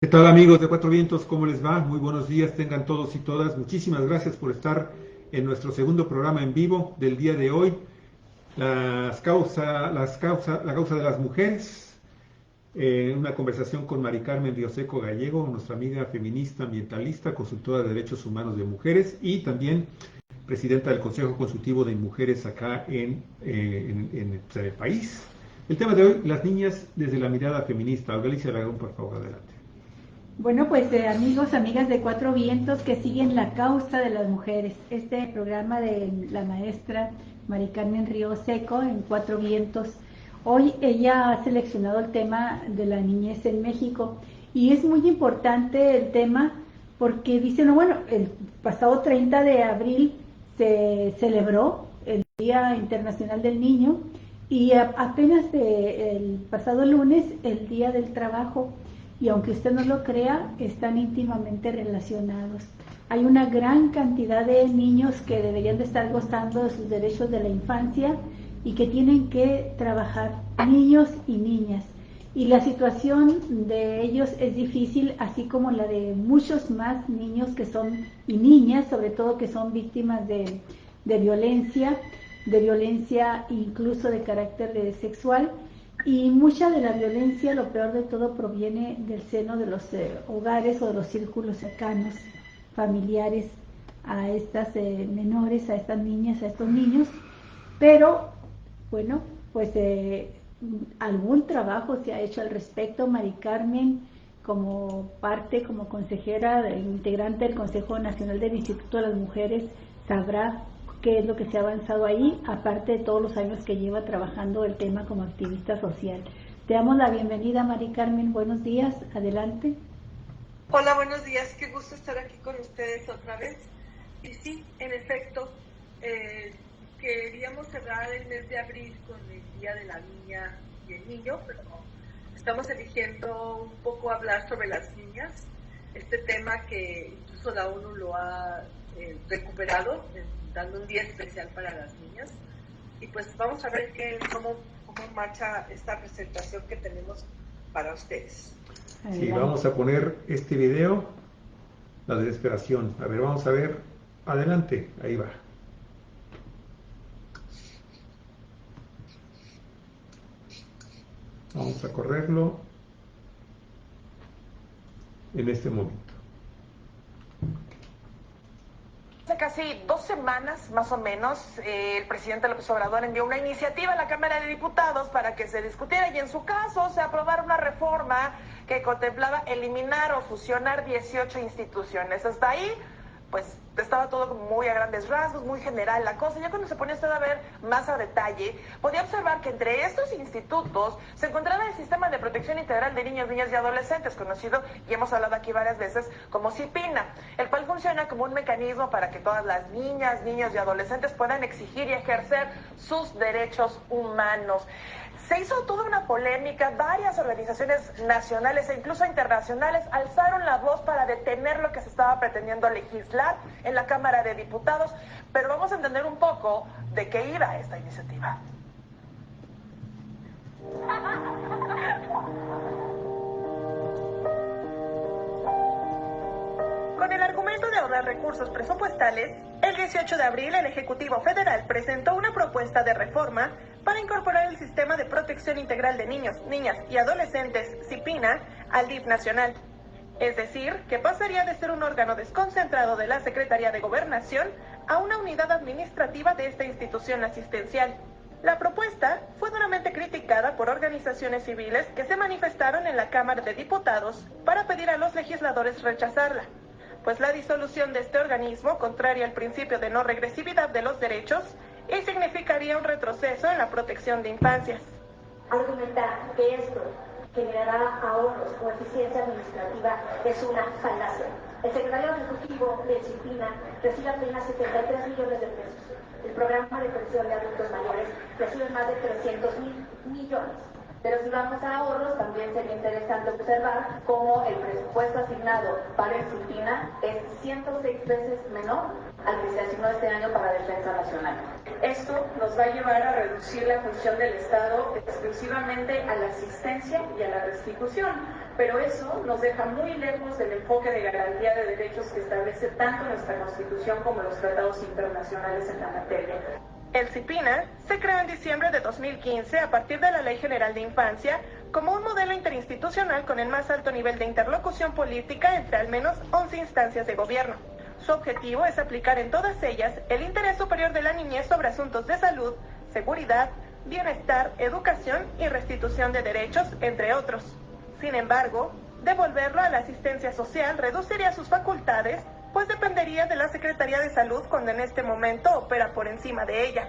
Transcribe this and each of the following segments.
¿Qué tal amigos de Cuatro Vientos? ¿Cómo les va? Muy buenos días, tengan todos y todas. Muchísimas gracias por estar en nuestro segundo programa en vivo del día de hoy. La causa de las mujeres. Una conversación con Mari Carmen Rioseco Gallego, nuestra amiga feminista, ambientalista, consultora de derechos humanos de mujeres y también presidenta del Consejo Consultivo de Mujeres acá en el país. El tema de hoy, las niñas desde la mirada feminista. Galicia Aragón, por favor, adelante. Bueno, pues amigos, amigas de Cuatro Vientos que siguen la causa de las mujeres. Este programa de la maestra Mari Carmen Río Seco en Cuatro Vientos. Hoy ella ha seleccionado el tema de la niñez en México y es muy importante el tema porque dicen, bueno, el pasado 30 de abril se celebró el Día Internacional del Niño y apenas el pasado lunes el Día del Trabajo, y aunque usted no lo crea, están íntimamente relacionados. Hay una gran cantidad de niños que deberían de estar gozando de sus derechos de la infancia y que tienen que trabajar, niños y niñas. Y la situación de ellos es difícil, así como la de muchos más niños que son, y niñas sobre todo, que son víctimas de violencia incluso de carácter sexual. Y mucha de la violencia, lo peor de todo, proviene del seno de los hogares o de los círculos cercanos, familiares a estas menores, a estas niñas, a estos niños. Pero, bueno, pues algún trabajo se ha hecho al respecto. Mari Carmen, como parte, como consejera, integrante del Consejo Nacional del Instituto de las Mujeres, sabrá qué es lo que se ha avanzado ahí, aparte de todos los años que lleva trabajando el tema como activista social. Te damos la bienvenida, Mari Carmen, buenos días, adelante. Hola, buenos días, qué gusto estar aquí con ustedes otra vez. Y sí, en efecto, queríamos cerrar el mes de abril con el Día de la Niña y el Niño, pero estamos eligiendo un poco hablar sobre las niñas, este tema que incluso la ONU lo ha recuperado, dando un día especial para las niñas. Y pues vamos a ver cómo marcha esta presentación que tenemos para ustedes. Sí, vamos a poner este video, la desesperación. A ver, vamos a ver. Adelante, ahí va. Vamos a correrlo en este momento. Hace casi 2 semanas, más o menos, el presidente López Obrador envió una iniciativa a la Cámara de Diputados para que se discutiera y en su caso se aprobara una reforma que contemplaba eliminar o fusionar 18 instituciones. Hasta ahí, pues estaba todo muy a grandes rasgos, muy general la cosa. Ya cuando se ponía usted a ver más a detalle, podía observar que entre estos institutos se encontraba el Sistema de Protección Integral de Niños, Niñas y Adolescentes, conocido, y hemos hablado aquí varias veces, como CIPINA, el cual funciona como un mecanismo para que todas las niñas, niños y adolescentes puedan exigir y ejercer sus derechos humanos. Se hizo toda una polémica, varias organizaciones nacionales e incluso internacionales alzaron la voz para detener lo que se estaba pretendiendo legislar en la Cámara de Diputados, pero vamos a entender un poco de qué iba esta iniciativa. Con el argumento de ahorrar recursos presupuestales, el 18 de abril el Ejecutivo Federal presentó una propuesta de reforma para incorporar el Sistema de Protección Integral de Niños, Niñas y Adolescentes, CIPINA, al DIF nacional. Es decir, que pasaría de ser un órgano desconcentrado de la Secretaría de Gobernación a una unidad administrativa de esta institución asistencial. La propuesta fue duramente criticada por organizaciones civiles que se manifestaron en la Cámara de Diputados para pedir a los legisladores rechazarla, pues la disolución de este organismo contraria al principio de no regresividad de los derechos y significaría un retroceso en la protección de infancias. Argumentar que esto generará ahorros o eficiencia administrativa es una falacia. El secretario ejecutivo de CIPINA recibe apenas 73 millones de pesos. El programa de pensión de adultos mayores recibe más de 300 millones. Pero si vamos a ahorros, también sería interesante observar cómo el presupuesto asignado para el CIPINA es 106 veces menor al que se asignó este año para Defensa Nacional. Esto nos va a llevar a reducir la función del Estado exclusivamente a la asistencia y a la restitución, pero eso nos deja muy lejos del enfoque de garantía de derechos que establece tanto nuestra Constitución como los tratados internacionales en la materia. El CIPINA se creó en diciembre de 2015 a partir de la Ley General de Infancia como un modelo interinstitucional con el más alto nivel de interlocución política entre al menos 11 instancias de gobierno. Su objetivo es aplicar en todas ellas el interés superior de la niñez sobre asuntos de salud, seguridad, bienestar, educación y restitución de derechos, entre otros. Sin embargo, devolverlo a la asistencia social reduciría sus facultades, pues dependería de la Secretaría de Salud cuando en este momento opera por encima de ella.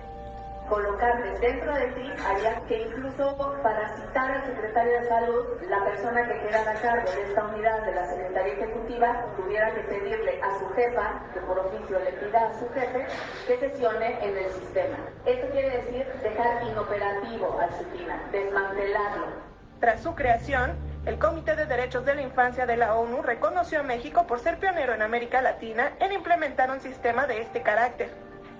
Colocarles dentro de ti haría que incluso para citar al secretario de Salud, la persona que queda a cargo de esta unidad de la Secretaría Ejecutiva tuviera que pedirle a su jefa, que por oficio le pida a su jefe, que sesione en el sistema. Esto quiere decir dejar inoperativo al CIPINA, desmantelarlo. Tras su creación, el Comité de Derechos de la Infancia de la ONU reconoció a México por ser pionero en América Latina en implementar un sistema de este carácter.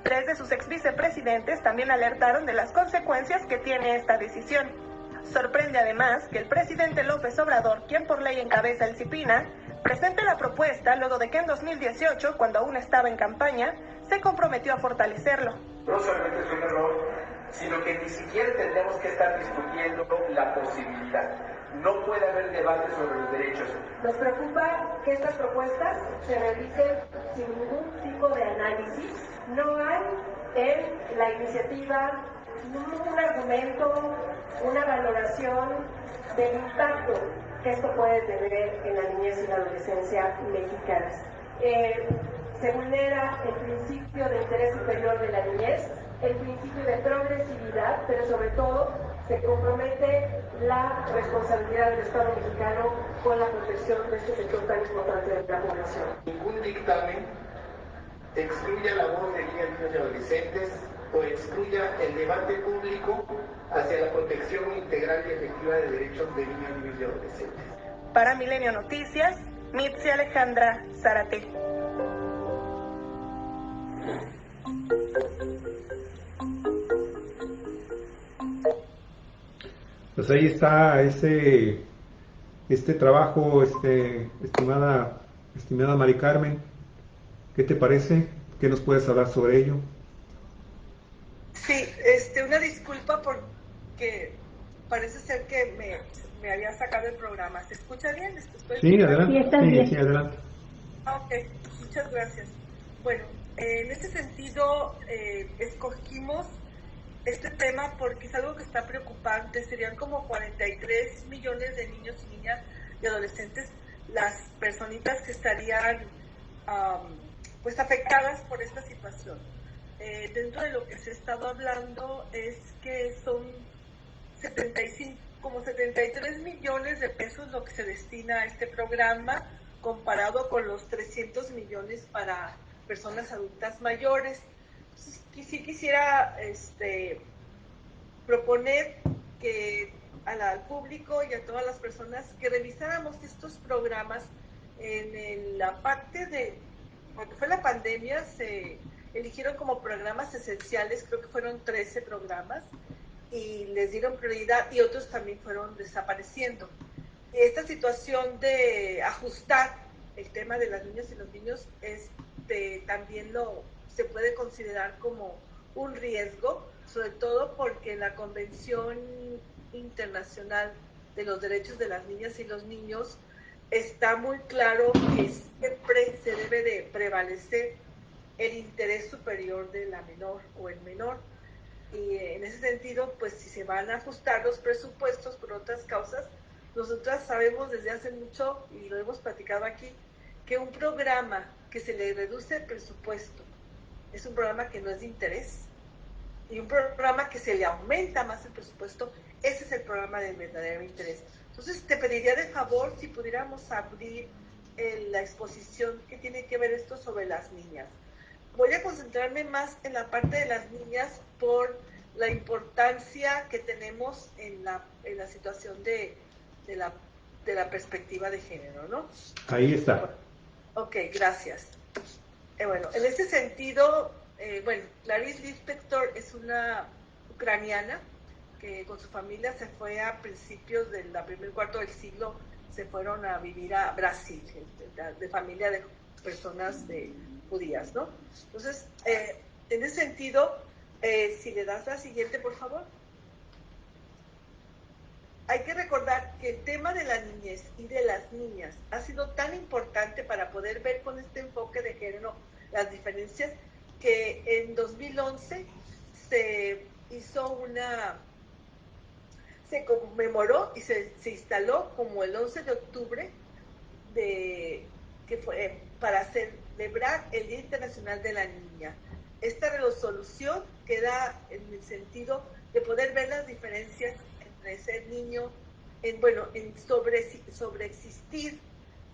3 de sus ex vicepresidentes también alertaron de las consecuencias que tiene esta decisión. Sorprende además que el presidente López Obrador, quien por ley encabeza el CIPINA, presente la propuesta luego de que en 2018, cuando aún estaba en campaña, se comprometió a fortalecerlo. No solamente es un error, sino que ni siquiera tendremos que estar discutiendo la posibilidad. No puede haber debate sobre los derechos. Nos preocupa que estas propuestas se realicen sin ningún tipo de análisis. No hay en la iniciativa un argumento, una valoración del impacto que esto puede tener en la niñez y la adolescencia mexicanas. Se vulnera el principio de interés superior de la niñez, el principio de progresividad, pero sobre todo se compromete la responsabilidad del Estado mexicano con la protección de este sector tan importante de la población. Ningún dictamen excluya la voz de niñas, niños y adolescentes o excluya el debate público hacia la protección integral y efectiva de derechos de niños, niños y adolescentes. Para Milenio Noticias, Mitzi Alejandra Zárate. Pues ahí está este trabajo, estimada Mari Carmen. ¿Qué te parece? ¿Qué nos puedes hablar sobre ello? Sí, una disculpa porque parece ser que me había sacado el programa. ¿Se escucha bien? Sí, adelante. Sí, está bien. Sí, adelante. Ok, muchas gracias. Bueno, en ese sentido escogimos este tema porque es algo que está preocupante. Serían como 43 millones de niños y niñas y adolescentes las personitas que estarían pues afectadas por esta situación. Dentro de lo que se ha estado hablando es que son como 73 millones de pesos lo que se destina a este programa, comparado con los 300 millones para personas adultas mayores. Entonces, sí quisiera proponer que al público y a todas las personas que revisáramos estos programas en la parte de cuando fue la pandemia. Se eligieron como programas esenciales, creo que fueron 13 programas, y les dieron prioridad, y otros también fueron desapareciendo. Esta situación de ajustar el tema de las niñas y los niños también se puede considerar como un riesgo, sobre todo porque en la Convención Internacional de los Derechos de las Niñas y los Niños está muy claro que siempre se debe de prevalecer el interés superior de la menor o el menor. Y en ese sentido, pues si se van a ajustar los presupuestos por otras causas, nosotras sabemos desde hace mucho, y lo hemos platicado aquí, que un programa que se le reduce el presupuesto es un programa que no es de interés, y un programa que se le aumenta más el presupuesto, ese es el programa de verdadero interés. Entonces te pediría de favor si pudiéramos abrir la exposición que tiene que ver esto sobre las niñas. Voy a concentrarme más en la parte de las niñas por la importancia que tenemos en la situación de la perspectiva de género, ¿no? Ahí está. Ok, gracias. Bueno, en ese sentido, Clarice Lispector es una ucraniana que con su familia se fue a principios del primer cuarto del siglo se fueron a vivir a Brasil, de familia de personas judías, ¿no? Entonces, en ese sentido, si le das la siguiente, por favor. Hay que recordar que el tema de la niñez y de las niñas ha sido tan importante para poder ver con este enfoque de género las diferencias, que en 2011 se conmemoró y se instaló como el 11 de octubre que fue para celebrar el Día Internacional de la Niña. Esta resolución queda en el sentido de poder ver las diferencias entre ser niño, sobre existir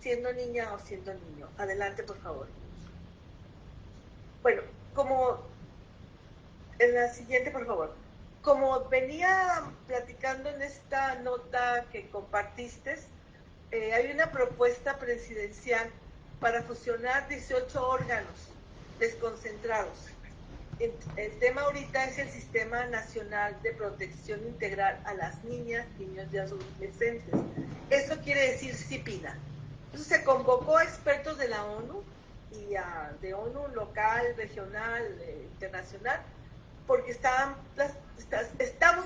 siendo niña o siendo niño. Adelante, por favor. Bueno, como en la siguiente, por favor. Como venía platicando en esta nota que compartiste, hay una propuesta presidencial para fusionar 18 órganos desconcentrados. El tema ahorita es el Sistema Nacional de Protección Integral a las Niñas, Niños y Adolescentes. Eso quiere decir CIPINA. Entonces se convocó a expertos de la ONU y de ONU local, regional, internacional, porque estamos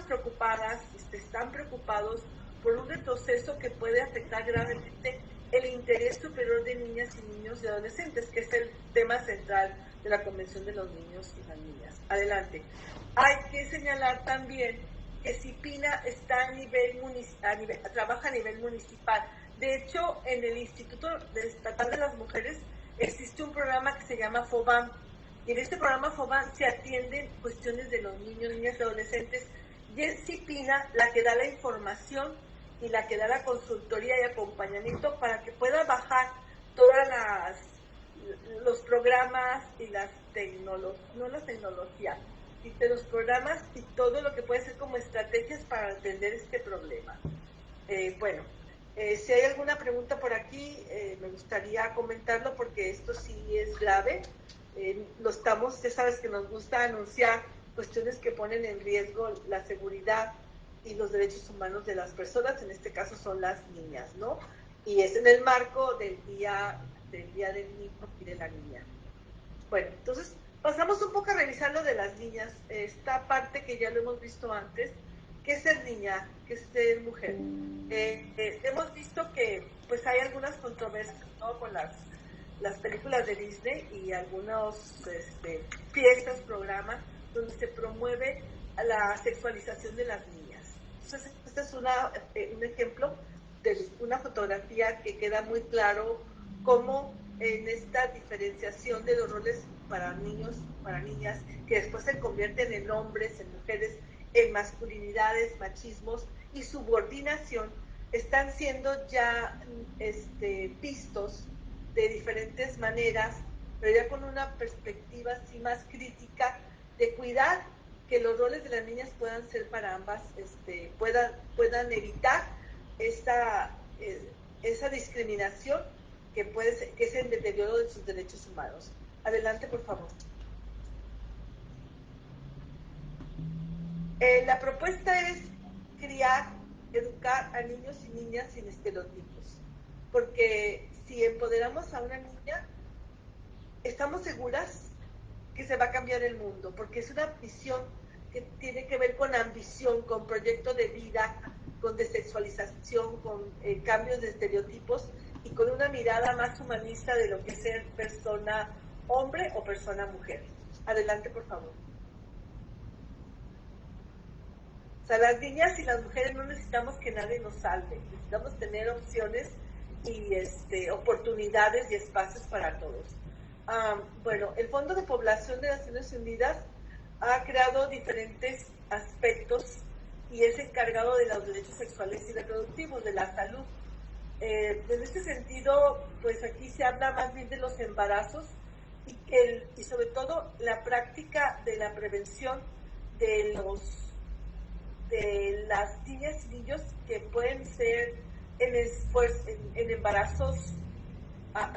preocupadas, están preocupados por un retroceso que puede afectar gravemente el interés superior de niñas y niños y adolescentes, que es el tema central de la Convención de los Niños y las Niñas. Adelante. Hay que señalar también que CIPINA está trabaja a nivel municipal. De hecho, en el Instituto Estatal de las Mujeres existe un programa que se llama FOBAM, y en este programa FOBAM se atienden cuestiones de los niños, niñas y adolescentes, y es CIPINA la que da la información y la que da la consultoría y acompañamiento para que pueda bajar todas los programas y las tecnologías, y de los programas y todo lo que puede ser como estrategias para atender este problema. Si hay alguna pregunta por aquí, me gustaría comentarlo, porque esto sí es grave. Ya sabes que nos gusta anunciar cuestiones que ponen en riesgo la seguridad y los derechos humanos de las personas, en este caso son las niñas, ¿no? Y es en el marco del Día del Niño y de la Niña. Bueno, entonces pasamos un poco a revisar lo de las niñas, esta parte que ya lo hemos visto antes. ¿Qué es ser niña? ¿Qué es ser mujer? Hemos visto que pues hay algunas controversias, ¿no?, con las películas de Disney y algunos fiestas, programas donde se promueve la sexualización de las niñas. Entonces, este es un ejemplo de una fotografía que queda muy claro cómo en esta diferenciación de los roles para niños, para niñas, que después se convierten en hombres, en mujeres, en masculinidades, machismos y subordinación, están siendo ya vistos de diferentes maneras, pero ya con una perspectiva así más crítica de cuidar que los roles de las niñas puedan ser para ambas, puedan evitar esa discriminación que es el deterioro de sus derechos humanos. Adelante, por favor. La propuesta es educar a niños y niñas sin estereotipos, porque si empoderamos a una niña, estamos seguras que se va a cambiar el mundo, porque es una visión que tiene que ver con ambición, con proyecto de vida, con desexualización, con cambios de estereotipos y con una mirada más humanista de lo que es ser persona hombre o persona mujer. Adelante, por favor. O sea, las niñas y las mujeres no necesitamos que nadie nos salve, necesitamos tener opciones y oportunidades y espacios para todos. El Fondo de Población de Naciones Unidas ha creado diferentes aspectos y es encargado de los derechos sexuales y reproductivos, de la salud. En este sentido, pues aquí se habla más bien de los embarazos y sobre todo la práctica de la prevención de las niñas y niños que pueden ser en embarazos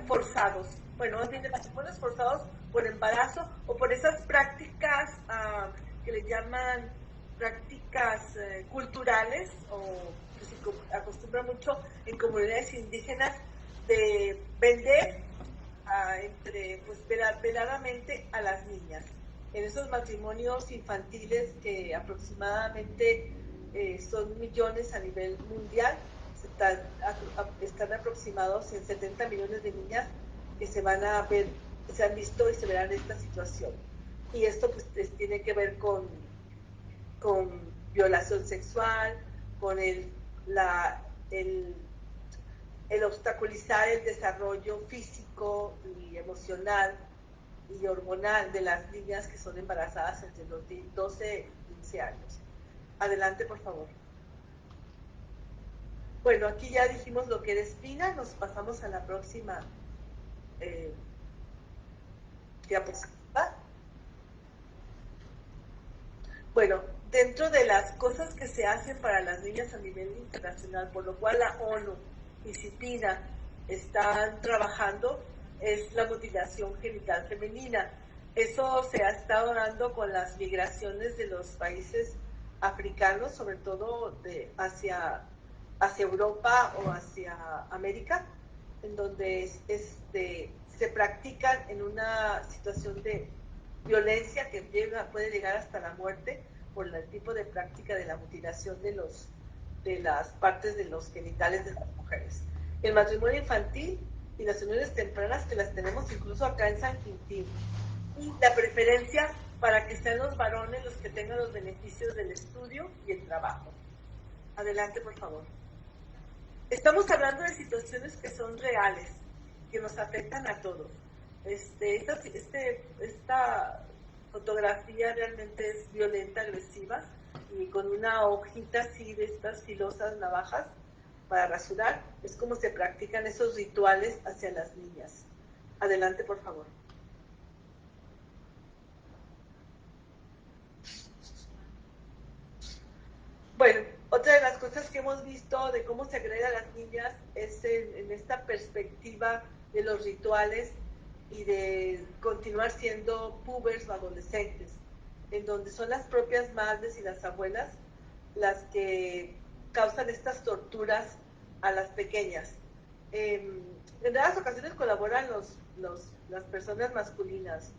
forzados. Bueno, más bien de matrimonios forzados por embarazo o por esas prácticas que le llaman prácticas culturales o que se acostumbra mucho en comunidades indígenas de vender veladamente a las niñas. En esos matrimonios infantiles que aproximadamente son millones a nivel mundial, están aproximados en 70 millones de niñas que se van a ver, se han visto y se verán en esta situación. Y esto pues tiene que ver con violación sexual, con el obstaculizar el desarrollo físico y emocional y hormonal de las niñas que son embarazadas entre los 12 y 15 años. Adelante, por favor. Bueno, aquí ya dijimos lo que era espina, nos pasamos a la próxima diapositiva. Bueno, dentro de las cosas que se hacen para las niñas a nivel internacional, por lo cual la ONU y CIPINA están trabajando, es la mutilación genital femenina. Eso se ha estado dando con las migraciones de los países africanos, sobre todo hacia Europa o hacia América, en donde se practican en una situación de violencia que puede llegar hasta la muerte por el tipo de práctica de la mutilación de las partes de los genitales de las mujeres. El matrimonio infantil y las uniones tempranas, que las tenemos incluso acá en San Quintín, y la preferencia para que sean los varones los que tengan los beneficios del estudio y el trabajo. Adelante, por favor. Estamos hablando de situaciones que son reales, que nos afectan a todos. Esta fotografía realmente es violenta, agresiva, y con una hojita así de estas filosas navajas para rasurar, es como se practican esos rituales hacia las niñas. Adelante, por favor. Bueno, otra de las cosas que hemos visto de cómo se agrede a las niñas es en esta perspectiva de los rituales y de continuar siendo pubers o adolescentes, en donde son las propias madres y las abuelas las que causan estas torturas a las pequeñas. En raras ocasiones colaboran las personas masculinas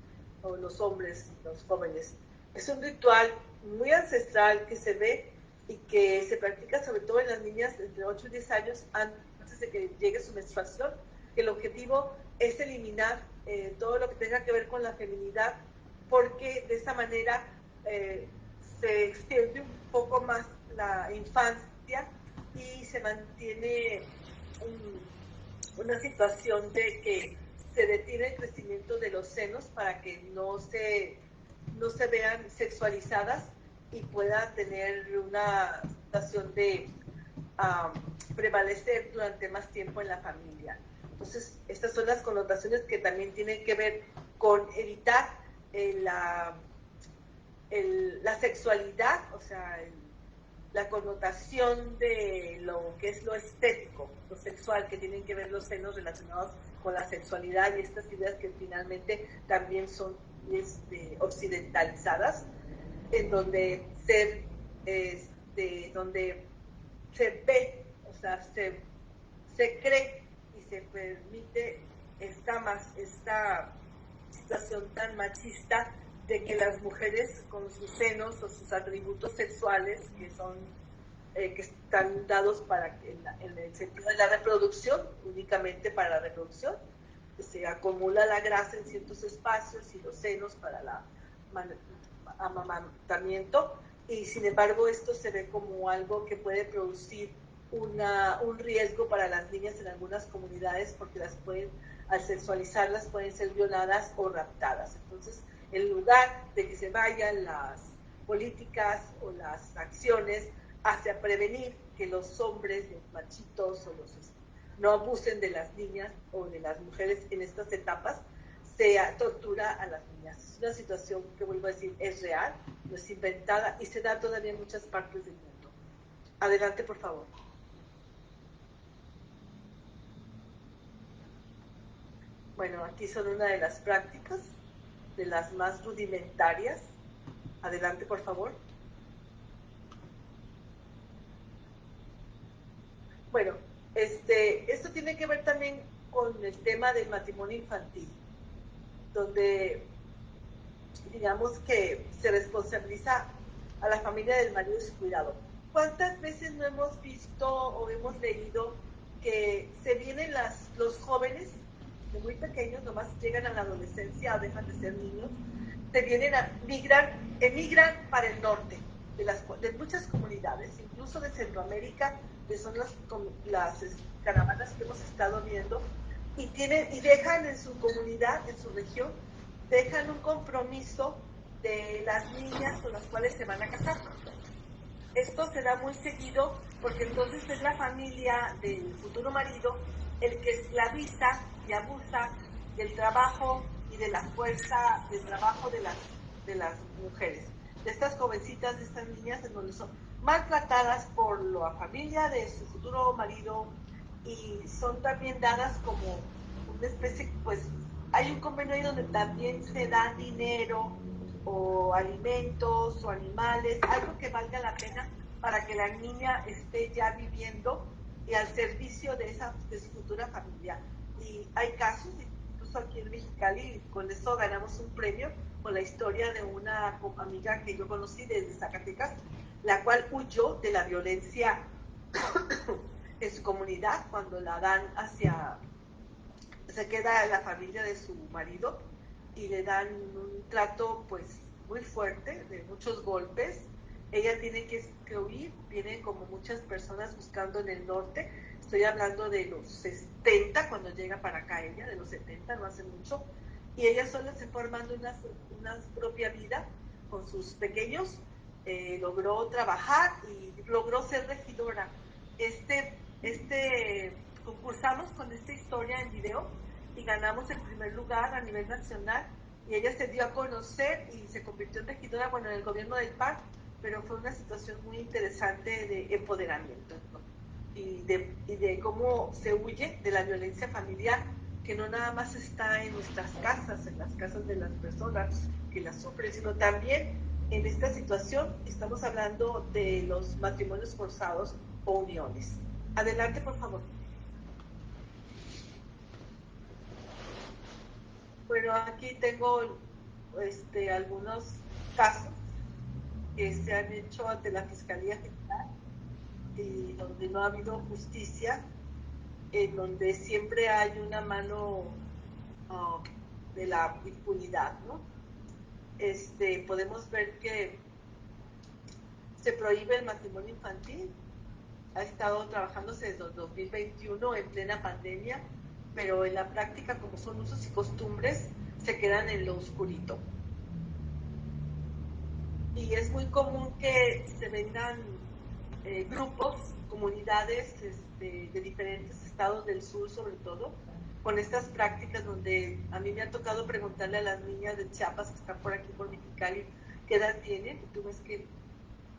o los hombres, los jóvenes. Es un ritual muy ancestral que se ve y que se practica sobre todo en las niñas entre 8 y 10 años antes de que llegue su menstruación. El objetivo es eliminar todo lo que tenga que ver con la feminidad, porque de esa manera se extiende un poco más la infancia y se mantiene una situación de que se detiene el crecimiento de los senos para que no se vean sexualizadas y pueda tener una situación de prevalecer durante más tiempo en la familia. Entonces, estas son las connotaciones que también tienen que ver con evitar la sexualidad, o sea, la connotación de lo que es lo estético, lo sexual, que tienen que ver los senos relacionados con la sexualidad y estas ideas que finalmente también son occidentalizadas, en donde donde se ve, o sea, se cree y se permite esta situación tan machista de que las mujeres con sus senos o sus atributos sexuales que están dados para en el sentido de la reproducción, únicamente para la reproducción, se acumula la grasa en ciertos espacios y los senos para el amamantamiento, y sin embargo esto se ve como algo que puede producir un riesgo para las niñas en algunas comunidades, porque al sexualizarlas pueden ser violadas o raptadas. Entonces, en lugar de que se vayan las políticas o las acciones hacia prevenir que los hombres, los machitos no abusen de las niñas o de las mujeres en estas etapas, se tortura a las niñas. Es una situación que, vuelvo a decir, es real, no es inventada y se da todavía en muchas partes del mundo. Adelante, por favor. Bueno, aquí son una de las prácticas, de las más rudimentarias. Adelante, por favor. el tema del matrimonio infantil, donde digamos que se responsabiliza a la familia del marido y su cuidado. ¿Cuántas veces no hemos visto o hemos leído que se vienen los jóvenes de muy pequeños, nomás llegan a la adolescencia o dejan de ser niños, emigran para el norte de muchas comunidades, incluso de Centroamérica, que son las caravanas que hemos estado viendo, y dejan en su comunidad, en su región, dejan un compromiso de las niñas con las cuales se van a casar. Esto se da muy seguido porque entonces es la familia del futuro marido el que esclaviza y abusa del trabajo y de la fuerza de trabajo de las mujeres, de estas jovencitas, de estas niñas, en donde son maltratadas por la familia de su futuro marido y son también dadas como una especie, pues hay un convenio ahí donde también se da dinero o alimentos o animales, algo que valga la pena para que la niña esté ya viviendo y al servicio de su futura familia. Y hay casos, incluso aquí en Mexicali, con eso ganamos un premio con la historia de una amiga que yo conocí desde Zacatecas, la cual huyó de la violencia en su comunidad cuando la dan se queda la familia de su marido y le dan un trato pues muy fuerte, de muchos golpes. Ella tiene que huir, viene como muchas personas buscando en el norte. Estoy hablando de los 70 cuando llega para acá ella, de los 70, no hace mucho. Y ella sola se fue formando una propia vida con sus pequeños. Logró trabajar y logró ser regidora. Concursamos con esta historia en video y ganamos el primer lugar a nivel nacional. Y ella se dio a conocer y se convirtió en regidora, en el gobierno del PAN, pero fue una situación muy interesante de empoderamiento, ¿no? y de cómo se huye de la violencia familiar, que no nada más está en nuestras casas, en las casas de las personas que la sufren, sino también en esta situación estamos hablando de los matrimonios forzados o uniones. Adelante, por favor. Bueno, aquí tengo algunos casos que se han hecho ante la Fiscalía General y donde no ha habido justicia, en donde siempre hay una mano de la impunidad, ¿no? Podemos ver que se prohíbe el matrimonio infantil, ha estado trabajándose desde 2021 en plena pandemia, pero en la práctica, como son usos y costumbres, se quedan en lo oscurito. Y es muy común que se vengan grupos, comunidades de diferentes estados del sur sobre todo, con estas prácticas donde a mí me ha tocado preguntarle a las niñas de Chiapas que están por aquí por Mexicali qué edad tienen, y tú ves que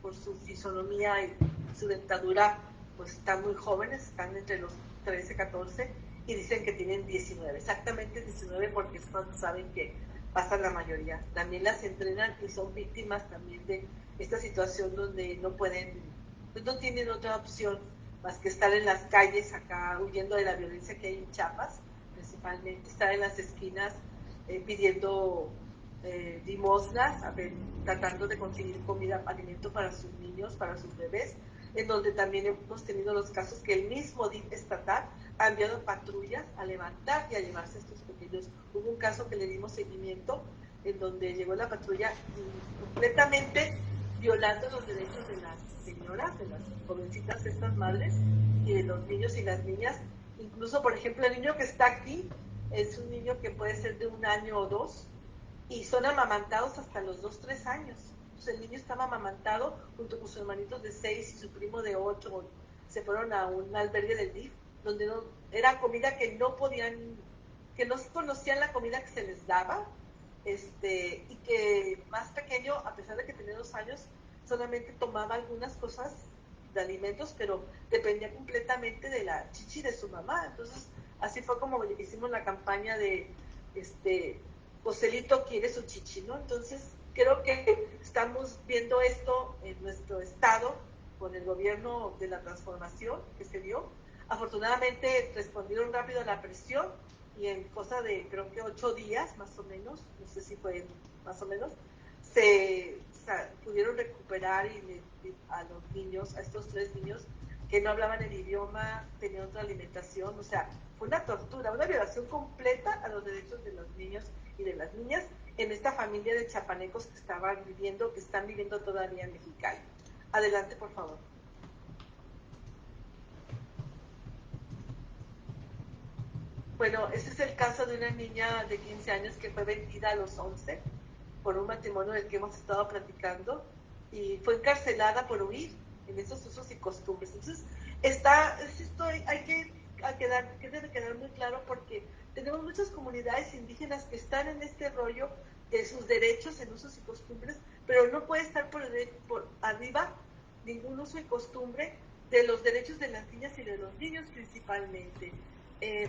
por su fisonomía y su dentadura pues están muy jóvenes, están entre los 13, 14 y dicen que tienen 19, exactamente 19 porque es cuando saben que pasa la mayoría. También las entrenan y son víctimas también de esta situación donde no pueden, pues no tienen otra opción más que estar en las calles acá huyendo de la violencia que hay en Chiapas, principalmente estar en las esquinas pidiendo limosnas, tratando de conseguir comida, alimento para sus niños, para sus bebés, en donde también hemos tenido los casos que el mismo DIF estatal ha enviado patrullas a levantar y a llevarse a estos pequeños. Hubo un caso que le dimos seguimiento en donde llegó la patrulla completamente violando los derechos de las señoras, de las jovencitas, estas madres, y de los niños y las niñas. Incluso, por ejemplo, el niño que está aquí es un niño que puede ser de 1 año o 2, y son amamantados hasta los 2, 3 años. Entonces el niño estaba amamantado junto con sus hermanitos de 6 y su primo de 8. Se fueron a un albergue del DIF, donde no, era comida que no podían, que no conocían la comida que se les daba, y que más pequeño, a pesar de que tenía 2 años, solamente tomaba algunas cosas de alimentos, pero dependía completamente de la chichi de su mamá. Entonces así fue como hicimos la campaña de Joselito quiere su chichi, ¿no? Entonces, creo que estamos viendo esto en nuestro estado con el gobierno de la transformación que se dio. Afortunadamente respondieron rápido a la presión y en cosa de creo que 8 días más o menos, no sé si fue más o menos, se pudieron recuperar a los niños, a estos 3 niños que no hablaban el idioma, tenían otra alimentación, o sea, fue una tortura, una violación completa a los derechos de los niños y de las niñas en esta familia de chapanecos que están viviendo todavía en Mexicali. Adelante, por favor. Bueno, ese es el caso de una niña de 15 años que fue vendida a los 11 por un matrimonio del que hemos estado platicando y fue encarcelada por huir en esos usos y costumbres. Entonces, hay que quedar muy claro porque tenemos muchas comunidades indígenas que están en este rollo de sus derechos en usos y costumbres, pero no puede estar por arriba ningún uso y costumbre de los derechos de las niñas y de los niños principalmente,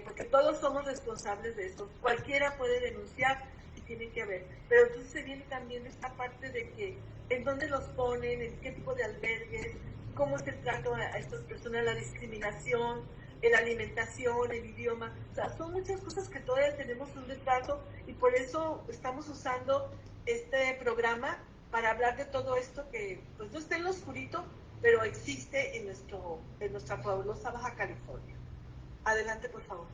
porque todos somos responsables de esto. Cualquiera puede denunciar y tiene que haber, pero entonces se viene también esta parte de que en dónde los ponen, en qué tipo de albergues, cómo se trata a estas personas, la discriminación, la alimentación, el idioma, o sea, son muchas cosas que todavía tenemos un retraso y por eso estamos usando este programa para hablar de todo esto que pues no está en lo oscurito, pero existe en nuestra fabulosa Baja California. Adelante, por favor.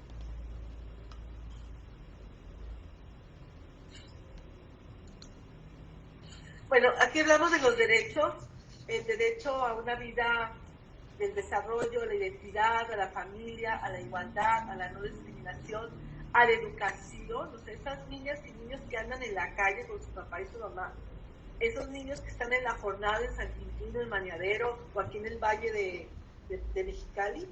Bueno, aquí hablamos de los derechos, el derecho a una vida del desarrollo, a la identidad, a la familia, a la igualdad, a la no discriminación, a la educación, o sea, esas niñas y niños que andan en la calle con su papá y su mamá, esos niños que están en la jornada en San Quintín, en Mañadero, o aquí en el Valle de Mexicali,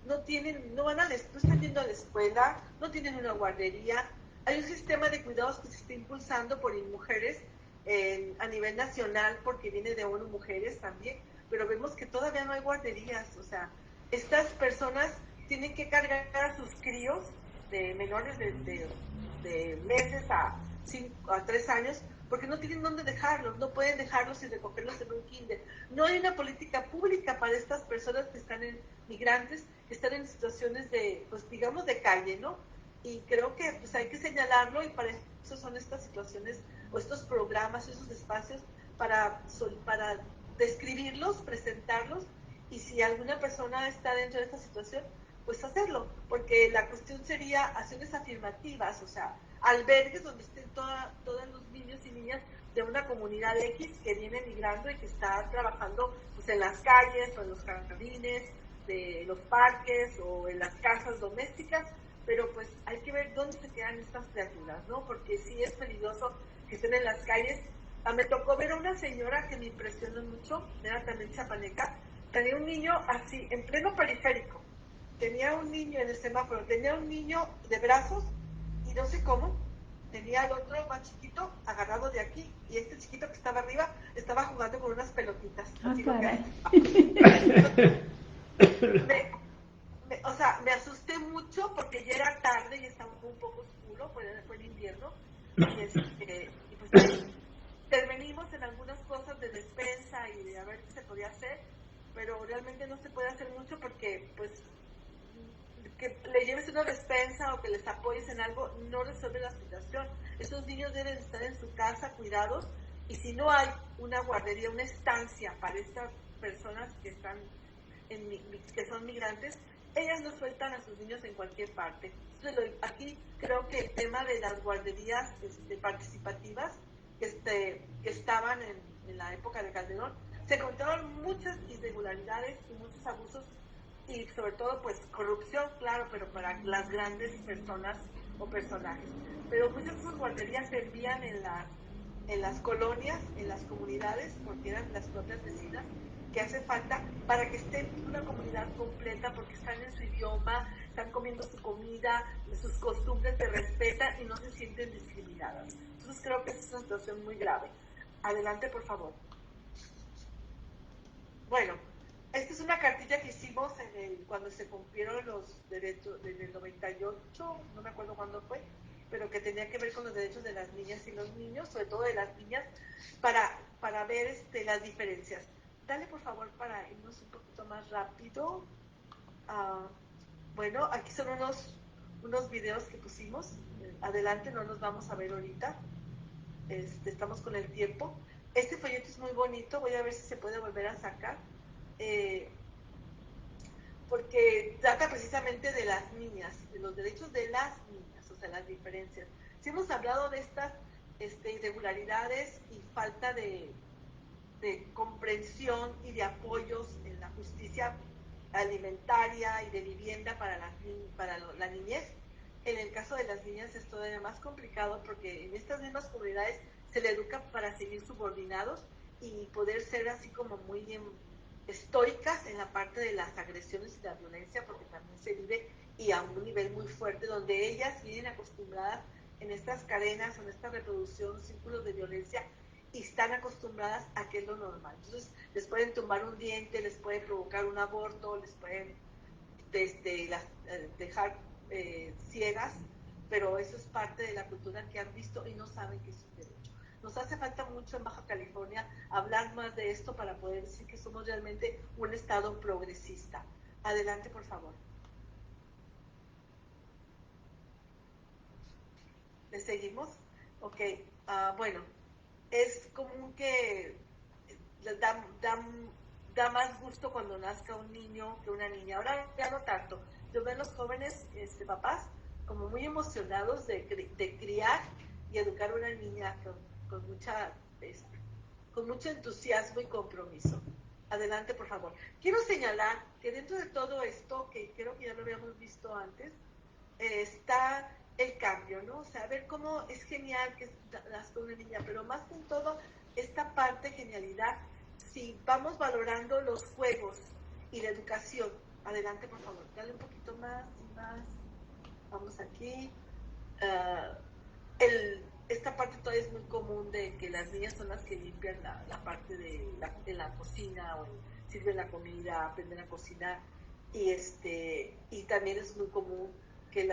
no están yendo a la escuela, no tienen una guardería. Hay un sistema de cuidados que se está impulsando por mujeres a nivel nacional, porque viene de ONU Mujeres también, pero vemos que todavía no hay guarderías. O sea, estas personas tienen que cargar a sus críos de menores de meses a 3 años, porque no tienen dónde dejarlos, no pueden dejarlos y recogerlos en un kinder. No hay una política pública para estas personas que están migrantes, que están en situaciones de, pues digamos, de calle, ¿no? Y creo que pues hay que señalarlo y para eso son estas situaciones o estos programas, esos espacios para describirlos, presentarlos y si alguna persona está dentro de esta situación, pues hacerlo, porque la cuestión sería acciones afirmativas, o sea, albergues donde estén todos los niños y niñas de una comunidad X que viene migrando y que está trabajando pues, en las calles o en los jardines, de los parques o en las casas domésticas, pero pues hay que ver dónde se quedan estas criaturas, ¿no? Porque sí es peligroso que estén en las calles. Me tocó ver a una señora que me impresionó mucho, era también chapaneca, tenía un niño así, en pleno periférico, tenía un niño en el semáforo, tenía un niño de brazos y no sé cómo, tenía al otro más chiquito agarrado de aquí y este chiquito que estaba arriba estaba jugando con unas pelotitas. O sea, me asusté mucho porque ya era tarde y estaba un poco oscuro, fue el invierno y pues intervenimos en algunas cosas de despensa y de a ver qué se podía hacer, pero realmente no se puede hacer mucho porque pues que le lleves una despensa o que les apoyes en algo no resuelve la situación. Esos niños deben estar en su casa cuidados y si no hay una guardería, una estancia para estas personas que están que son migrantes, ellas no sueltan a sus niños en cualquier parte. Entonces, aquí creo que el tema de las guarderías participativas que estaban en la época de Calderón, se encontraron muchas irregularidades y muchos abusos y sobre todo pues corrupción, claro, pero para las grandes personas o personajes. Pero muchas de esas guarderías servían en las colonias, en las comunidades, porque eran las propias vecinas, que hace falta para que esté una comunidad completa, porque están en su idioma, están comiendo su comida, sus costumbres se respetan y no se sienten discriminadas. Entonces creo que es una situación muy grave. Adelante, por favor. Bueno, esta es una cartilla que hicimos cuando se cumplieron los derechos, en el 98, no me acuerdo cuándo fue, pero que tenía que ver con los derechos de las niñas y los niños, sobre todo de las niñas, para ver las diferencias. Dale, por favor, para irnos un poquito más rápido. Bueno, aquí son unos videos que pusimos. Adelante, no los vamos a ver ahorita. Estamos con el tiempo. Este folleto es muy bonito, voy a ver si se puede volver a sacar. Porque trata precisamente de las niñas, de los derechos de las niñas, o sea, las diferencias. Si hemos hablado de estas irregularidades y falta de comprensión y de apoyos en la justicia alimentaria y de vivienda para la niñez. En el caso de las niñas es todavía más complicado porque en estas mismas comunidades se le educa para seguir subordinados y poder ser así como muy estoicas en la parte de las agresiones y la violencia, porque también se vive y a un nivel muy fuerte donde ellas vienen acostumbradas en estas cadenas o en esta reproducción, círculos de violencia, y están acostumbradas a que es lo normal. Entonces les pueden tumbar un diente, les puede provocar un aborto, les pueden dejar ciegas, pero eso es parte de la cultura que han visto y no saben que es un derecho. Nos hace falta mucho en Baja California hablar más de esto para poder decir que somos realmente un estado progresista. Adelante, por favor. ¿Le seguimos? Ok. Bueno, es común que da más gusto cuando nazca un niño que una niña. Ahora ya no tanto. Yo veo a los jóvenes papás como muy emocionados de criar y educar a una niña con mucho entusiasmo y compromiso. Adelante, por favor. Quiero señalar que dentro de todo esto, que creo que ya lo habíamos visto antes, está el cambio, ¿no? O sea, ver cómo es genial que nazca una niña, pero más que todo, esta parte genialidad, si vamos valorando los juegos y la educación. Adelante, por favor, dale un poquito más y más. Vamos aquí. Esta parte todavía es muy común de que las niñas son las que limpian la parte de la cocina o sirven la comida, aprenden a cocinar. Y también es muy común que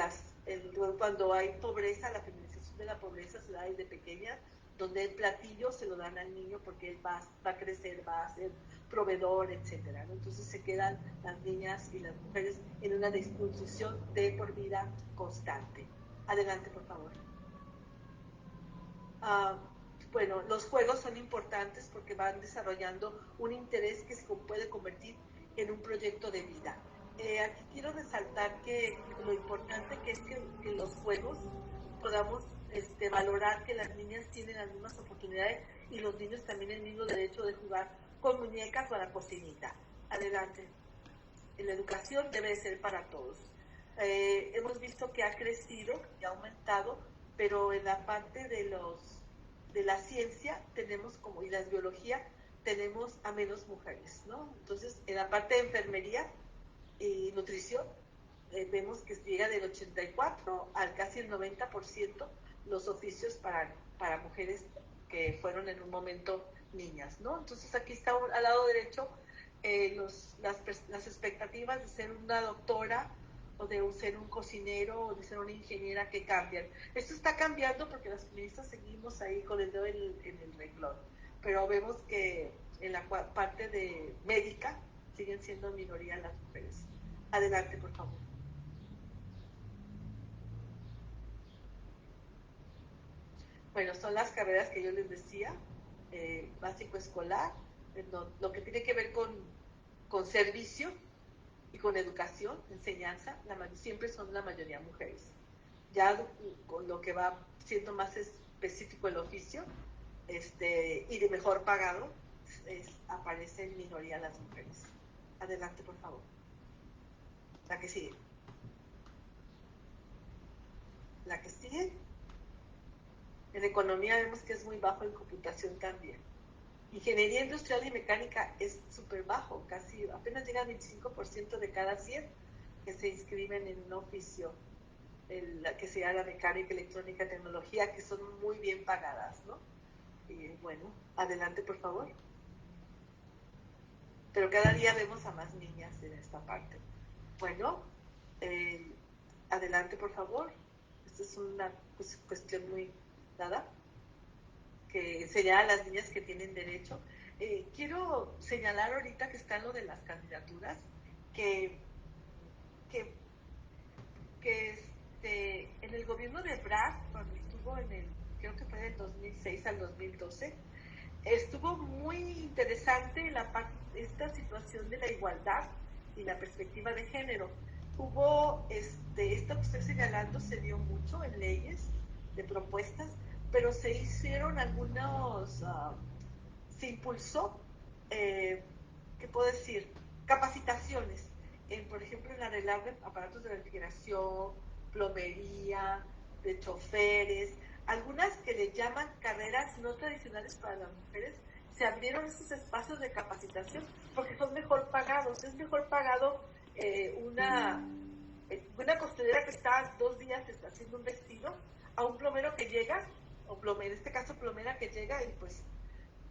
cuando hay pobreza, la feminización de la pobreza se da desde pequeña, donde el platillo se lo dan al niño porque él va a crecer, va a ser proveedor, etcétera, ¿no? Entonces se quedan las niñas y las mujeres en una desnutrición de por vida constante. Adelante, por favor. Bueno, los juegos son importantes porque van desarrollando un interés que se puede convertir en un proyecto de vida. Aquí quiero resaltar que lo importante que es que los juegos podamos valorar que las niñas tienen las mismas oportunidades y los niños también el mismo derecho de jugar con muñecas o a la cocinita. Adelante. La educación debe ser para todos. Hemos visto que ha crecido y ha aumentado, pero en la parte de la ciencia tenemos y la biología tenemos a menos mujeres, ¿no? Entonces, en la parte de enfermería y nutrición, vemos que llega del 84 al casi el 90% los oficios para mujeres que fueron en un momento niñas, ¿no? Entonces, aquí está al lado derecho las expectativas de ser una doctora o de ser un cocinero o de ser una ingeniera que cambian. Esto está cambiando porque las feministas seguimos ahí con el dedo en el renglón, pero vemos que en la parte de médica siguen siendo minoría las mujeres. Adelante, por favor. Bueno, son las carreras que yo les decía, básico escolar, lo que tiene que ver con servicio y con educación, enseñanza, siempre son la mayoría mujeres. Ya con lo que va siendo más específico el oficio y de mejor pagado, aparece en minoría las mujeres. Adelante, por favor. La que sigue. La que sigue. En economía vemos que es muy bajo, en computación también. Ingeniería industrial y mecánica es súper bajo, casi apenas llega al 25% de cada 100 que se inscriben en un oficio, que sea la mecánica, electrónica, tecnología, que son muy bien pagadas, ¿no? Y bueno, adelante, por favor. Pero cada día vemos a más niñas en esta parte. Bueno, adelante, por favor. Esta es una cuestión muy dada, que enseñar a las niñas que tienen derecho. Quiero señalar ahorita que está en lo de las candidaturas, que en el gobierno de Brad, cuando estuvo creo que fue del 2006 al 2012, estuvo muy interesante esta situación de la igualdad y la perspectiva de género. Hubo, esto que estoy señalando se dio mucho en leyes, de propuestas, pero se hicieron se impulsó, ¿qué puedo decir? Capacitaciones, por ejemplo, en arreglar aparatos de refrigeración, plomería, de choferes, algunas que le llaman carreras no tradicionales para las mujeres. Se abrieron estos espacios de capacitación porque son mejor pagados. Es mejor pagado una costurera que está 2 días haciendo un vestido a un plomero que llega, en este caso plomera que llega y pues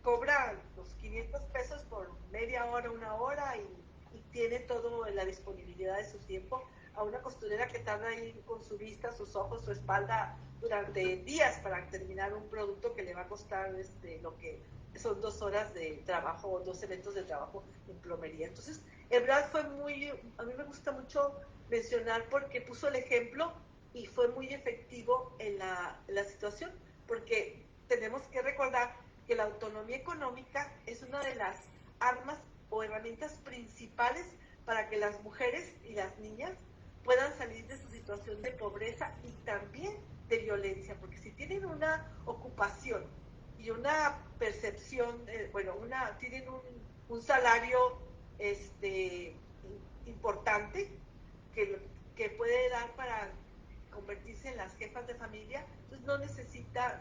cobra los 500 pesos por media hora, 1 hora y tiene toda la disponibilidad de su tiempo, a una costurera que tarda ahí con su vista, sus ojos, su espalda durante días para terminar un producto que le va a costar lo que son 2 horas de trabajo, 2 eventos de trabajo en plomería. Entonces, Ebrard a mí me gusta mucho mencionar porque puso el ejemplo y fue muy efectivo en la situación, porque tenemos que recordar que la autonomía económica es una de las armas o herramientas principales para que las mujeres y las niñas puedan salir de su situación de pobreza y también de violencia, porque si tienen una ocupación y una percepción, tienen un salario importante que puede dar para convertirse en las jefas de familia, entonces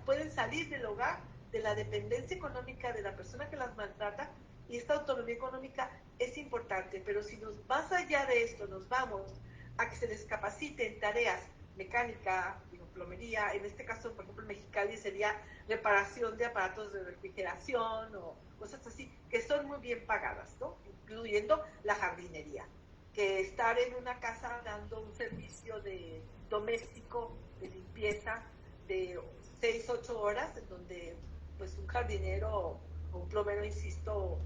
pueden salir del hogar, de la dependencia económica de la persona que las maltrata, y esta autonomía económica es importante, pero si más allá de esto nos vamos a que se les capacite en tareas mecánica, plomería, en este caso, por ejemplo, en Mexicali sería reparación de aparatos de refrigeración o cosas así, que son muy bien pagadas, ¿no? Incluyendo la jardinería, que estar en una casa dando un servicio de doméstico, de limpieza, de 6-8 horas, en donde pues un jardinero o un plomero, insisto,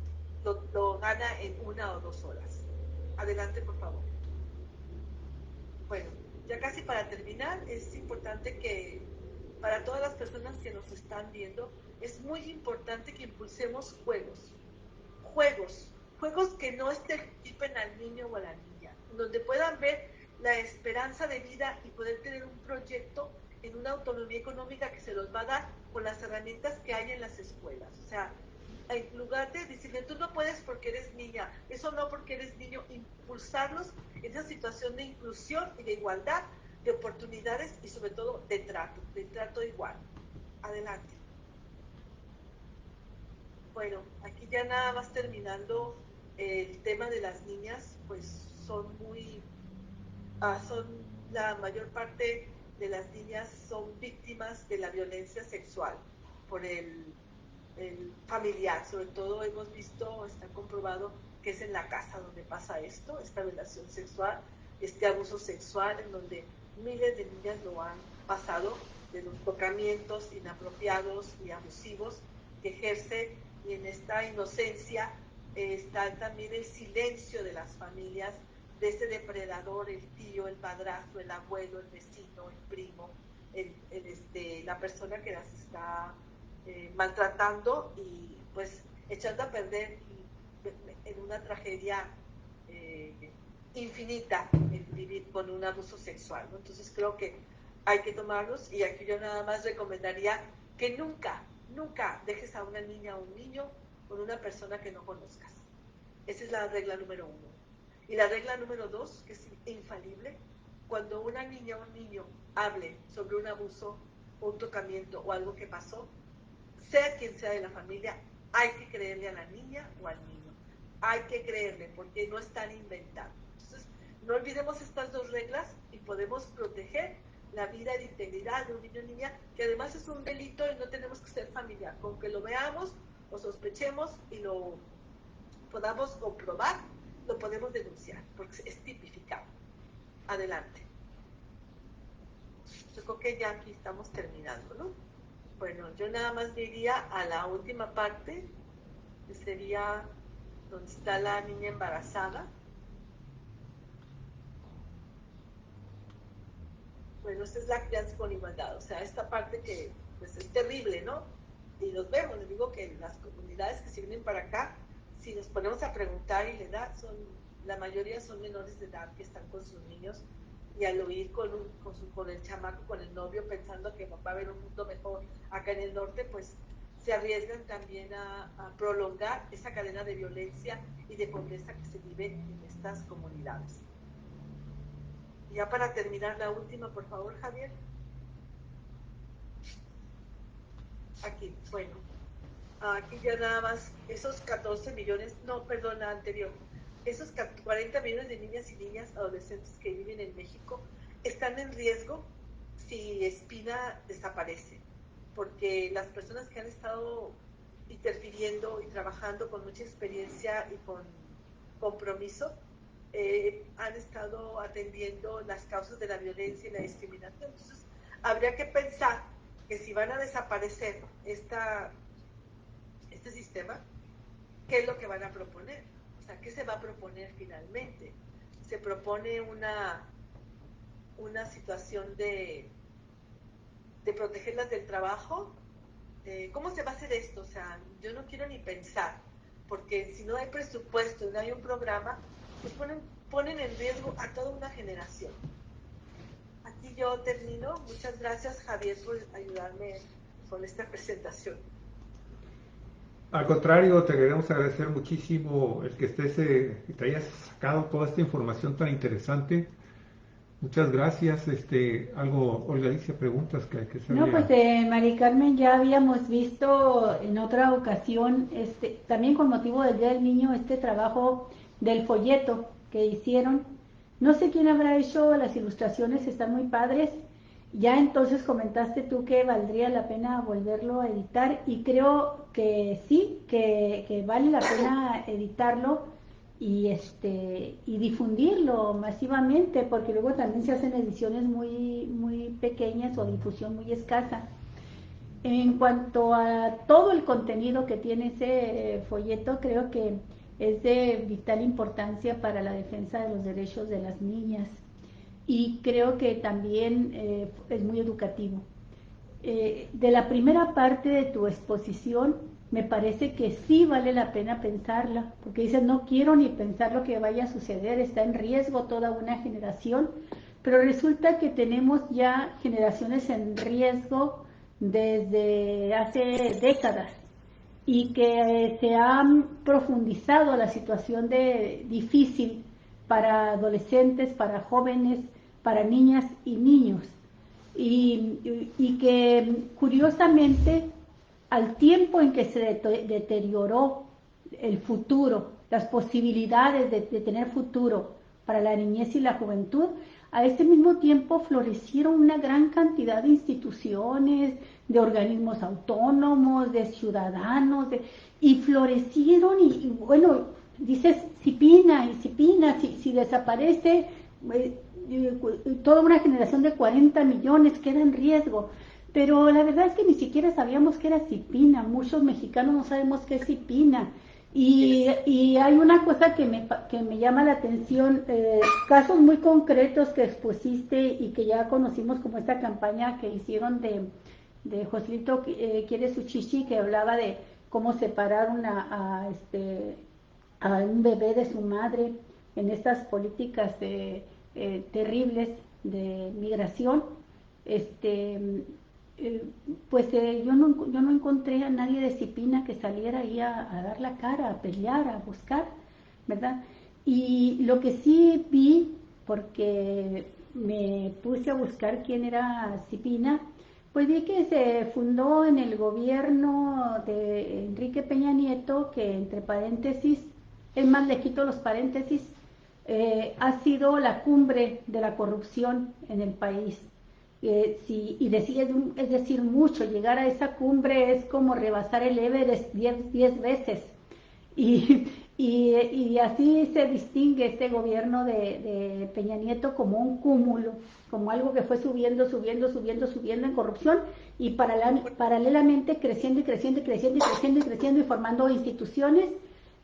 lo gana en 1 o 2 horas. Adelante, por favor. Bueno, ya casi para terminar, es importante que para todas las personas que nos están viendo, es muy importante que impulsemos juegos que no estereotipen al niño o a la niña, donde puedan ver la esperanza de vida y poder tener un proyecto en una autonomía económica que se los va a dar con las herramientas que hay en las escuelas. O sea, en lugar de decirle, tú no puedes porque eres niña, eso no porque eres niño, impulsarlos en esa situación de inclusión y de igualdad, de oportunidades y sobre todo de trato igual. Adelante. Bueno, aquí ya nada más terminando el tema de las niñas, pues son la mayor parte de las niñas son víctimas de la violencia sexual por el familiar. Sobre todo hemos visto, está comprobado que es en la casa donde pasa esta violación sexual, este abuso sexual, en donde miles de niñas lo han pasado, de los tocamientos inapropiados y abusivos que ejerce, y en esta inocencia está también el silencio de las familias, de ese depredador, el tío, el padrastro, el abuelo, el vecino, el primo, la persona que las está maltratando y pues echando a perder en una tragedia infinita el vivir con un abuso sexual, ¿no? Entonces creo que hay que tomarlos, y aquí yo nada más recomendaría que nunca dejes a una niña o un niño con una persona que no conozcas. Esa es la regla número 1. Y la regla número 2, que es infalible, cuando una niña o un niño hable sobre un abuso o un tocamiento o algo que pasó, sea quien sea de la familia, hay que creerle a la niña o al niño. Hay que creerle, porque no están inventando. Entonces, no olvidemos estas 2 reglas y podemos proteger la vida y la integridad de un niño o niña, que además es un delito y no tenemos que ser familiar. Con que lo veamos o sospechemos y lo podamos comprobar, lo podemos denunciar, porque es tipificado. Adelante. Yo creo que ya aquí estamos terminando, ¿no? Bueno, yo nada más diría a la última parte, que sería donde está la niña embarazada. bueno, esta es la crianza con igualdad, o sea, esta parte que pues es terrible, ¿no? Y los vemos, les digo que las comunidades que se vienen para acá, si nos ponemos a preguntar y la edad, la mayoría son menores de edad que están con sus niños, y al oír con el chamaco, con el novio, pensando que va a haber un mundo mejor acá en el norte, pues se arriesgan también a prolongar esa cadena de violencia y de pobreza que se vive en estas comunidades. Ya para terminar, la última, por favor, Javier. Aquí, bueno. Aquí ya nada más, esos 14 millones, no, perdón, la anterior. Esos 40 millones de niñas y niñas adolescentes que viven en México están en riesgo si Espina desaparece, porque las personas que han estado interfiriendo y trabajando con mucha experiencia y con compromiso han estado atendiendo las causas de la violencia y la discriminación. Entonces, habría que pensar que si van a desaparecer este sistema, ¿qué es lo que van a proponer? O sea, ¿qué se va a proponer finalmente? Se propone una situación de protegerlas del trabajo. ¿Cómo se va a hacer esto? O sea, yo no quiero ni pensar, porque si no hay presupuesto y no hay un programa, pues ponen en riesgo a toda una generación. Aquí yo termino. Muchas gracias, Javier, por ayudarme con esta presentación. Al contrario, te queremos agradecer muchísimo el que te hayas sacado toda esta información tan interesante. Muchas gracias. Olga Alicia, preguntas que se No, pues Mari Carmen, ya habíamos visto en otra ocasión, también con motivo del Día del Niño, este trabajo del folleto que hicieron. No sé quién habrá hecho las ilustraciones, están muy padres. Ya entonces comentaste tú que valdría la pena volverlo a editar, y creo que sí, que vale la pena editarlo y difundirlo masivamente, porque luego también se hacen ediciones muy pequeñas o difusión muy escasa. En cuanto a todo el contenido que tiene ese folleto, creo que es de vital importancia para la defensa de los derechos de las niñas, y creo que también es muy educativo. De la primera parte de tu exposición, me parece que sí vale la pena pensarla, porque dices, no quiero ni pensar lo que vaya a suceder, está en riesgo toda una generación, pero resulta que tenemos ya generaciones en riesgo desde hace décadas, y que se ha profundizado la situación difícil para adolescentes, para jóvenes, para niñas y niños, y que curiosamente, al tiempo en que se deterioró el futuro, las posibilidades de tener futuro para la niñez y la juventud, a ese mismo tiempo florecieron una gran cantidad de instituciones, de organismos autónomos, de ciudadanos, y florecieron, y bueno, dices Cipina, si desaparece, toda una generación de 40 millones queda en riesgo. Pero la verdad es que ni siquiera sabíamos qué era Cipina, muchos mexicanos no sabemos qué es Cipina. Y hay una cosa que me llama la atención, casos muy concretos que expusiste y que ya conocimos, como esta campaña que hicieron de Joselito Quiere Su Chichi, que hablaba de cómo separaron a un bebé de su madre en estas políticas terribles de migración. Yo no encontré a nadie de Cipina que saliera ahí a dar la cara, a pelear, a buscar, ¿verdad? Y lo que sí vi, porque me puse a buscar quién era Cipina, pues vi que se fundó en el gobierno de Enrique Peña Nieto, que entre paréntesis, es más, le quito los paréntesis, ha sido la cumbre de la corrupción en el país. Es decir mucho. Llegar a esa cumbre es como rebasar el Everest 10 veces, y así se distingue este gobierno de Peña Nieto como un cúmulo, como algo que fue subiendo en corrupción, y paralelamente creciendo y formando instituciones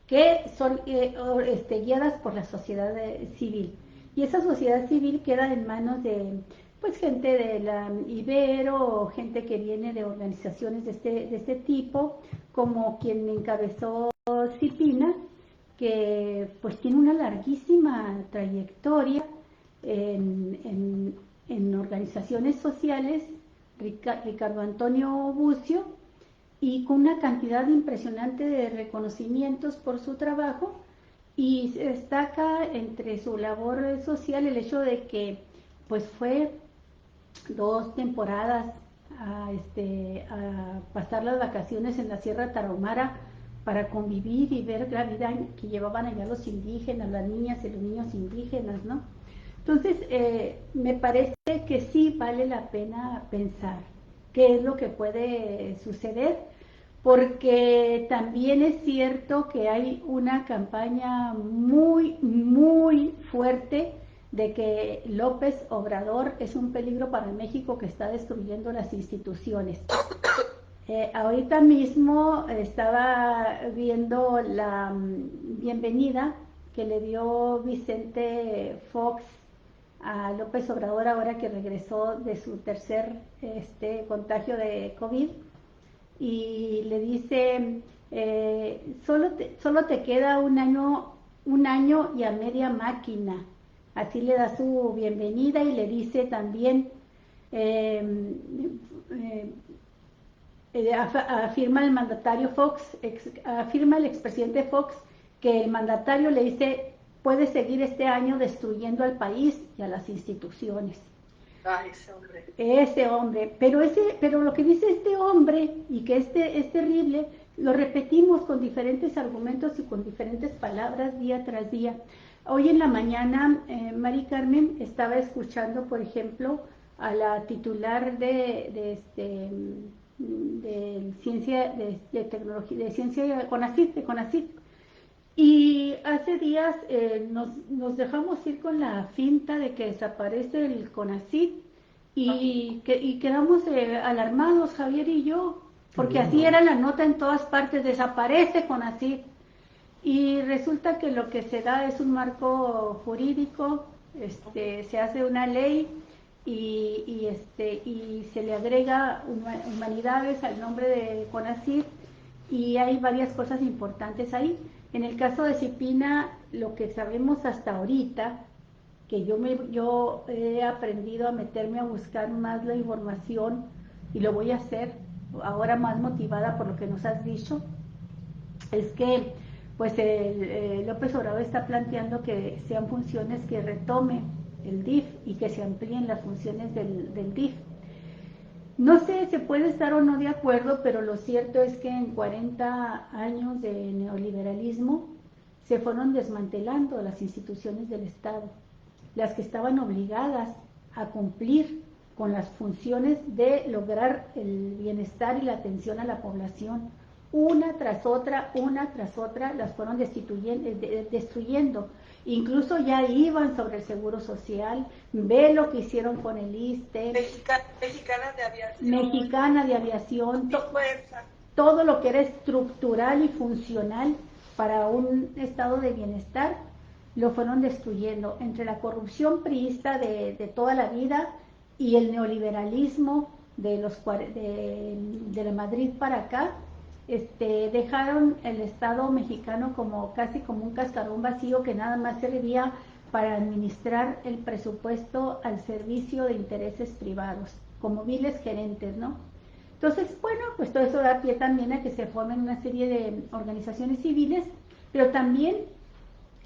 que son guiadas por la sociedad civil, y esa sociedad civil queda en manos pues gente de la Ibero, o gente que viene de organizaciones de este tipo, como quien encabezó Cipina, que pues tiene una larguísima trayectoria en organizaciones sociales, Ricardo Antonio Bucio, y con una cantidad impresionante de reconocimientos por su trabajo, y destaca entre su labor social el hecho de que pues fue 2 temporadas a pasar las vacaciones en la Sierra Tarahumara para convivir y ver la vida que llevaban allá los indígenas, las niñas y los niños indígenas, ¿no? Entonces, me parece que sí vale la pena pensar qué es lo que puede suceder, porque también es cierto que hay una campaña muy, muy fuerte de que López Obrador es un peligro para México, que está destruyendo las instituciones. Ahorita mismo estaba viendo la bienvenida que le dio Vicente Fox a López Obrador ahora que regresó de su tercer contagio de COVID, y le dice, solo te queda un año y a media máquina. Así le da su bienvenida, y le dice también, afirma el mandatario Fox, afirma el expresidente Fox, que el mandatario le dice, puede seguir este año destruyendo al país y a las instituciones. Ay, ese hombre. Ese hombre, pero lo que dice este hombre, y que es terrible, lo repetimos con diferentes argumentos y con diferentes palabras día tras día. Hoy en la mañana, Mari Carmen estaba escuchando, por ejemplo, a la titular de ciencia, de tecnología, de ciencia de CONACYT, y hace días nos dejamos ir con la finta de que desaparece el CONACYT, y quedamos alarmados, Javier y yo, porque así era la nota en todas partes: desaparece CONACYT. Y resulta que lo que se da es un marco jurídico, se hace una ley, y se le agrega humanidades al nombre de CONACYT, y hay varias cosas importantes ahí. En el caso de Cipina, lo que sabemos hasta ahorita, que yo he aprendido a meterme a buscar más la información, y lo voy a hacer ahora más motivada por lo que nos has dicho, es que pues López Obrador está planteando que sean funciones que retome el DIF y que se amplíen las funciones del DIF. No sé, se puede estar o no de acuerdo, pero lo cierto es que en 40 años de neoliberalismo se fueron desmantelando las instituciones del Estado, las que estaban obligadas a cumplir con las funciones de lograr el bienestar y la atención a la población. Una tras otra, las fueron destruyendo. Incluso ya iban sobre el Seguro Social, ve lo que hicieron con el ISSSTE, Mexicana de Aviación, todo lo que era estructural y funcional para un estado de bienestar, lo fueron destruyendo. Entre la corrupción priista de toda la vida y el neoliberalismo de la Madrid para acá, dejaron el Estado mexicano casi como un cascarón vacío que nada más servía para administrar el presupuesto al servicio de intereses privados, como viles gerentes, ¿no? Entonces, bueno, pues todo eso da pie también a que se formen una serie de organizaciones civiles, pero también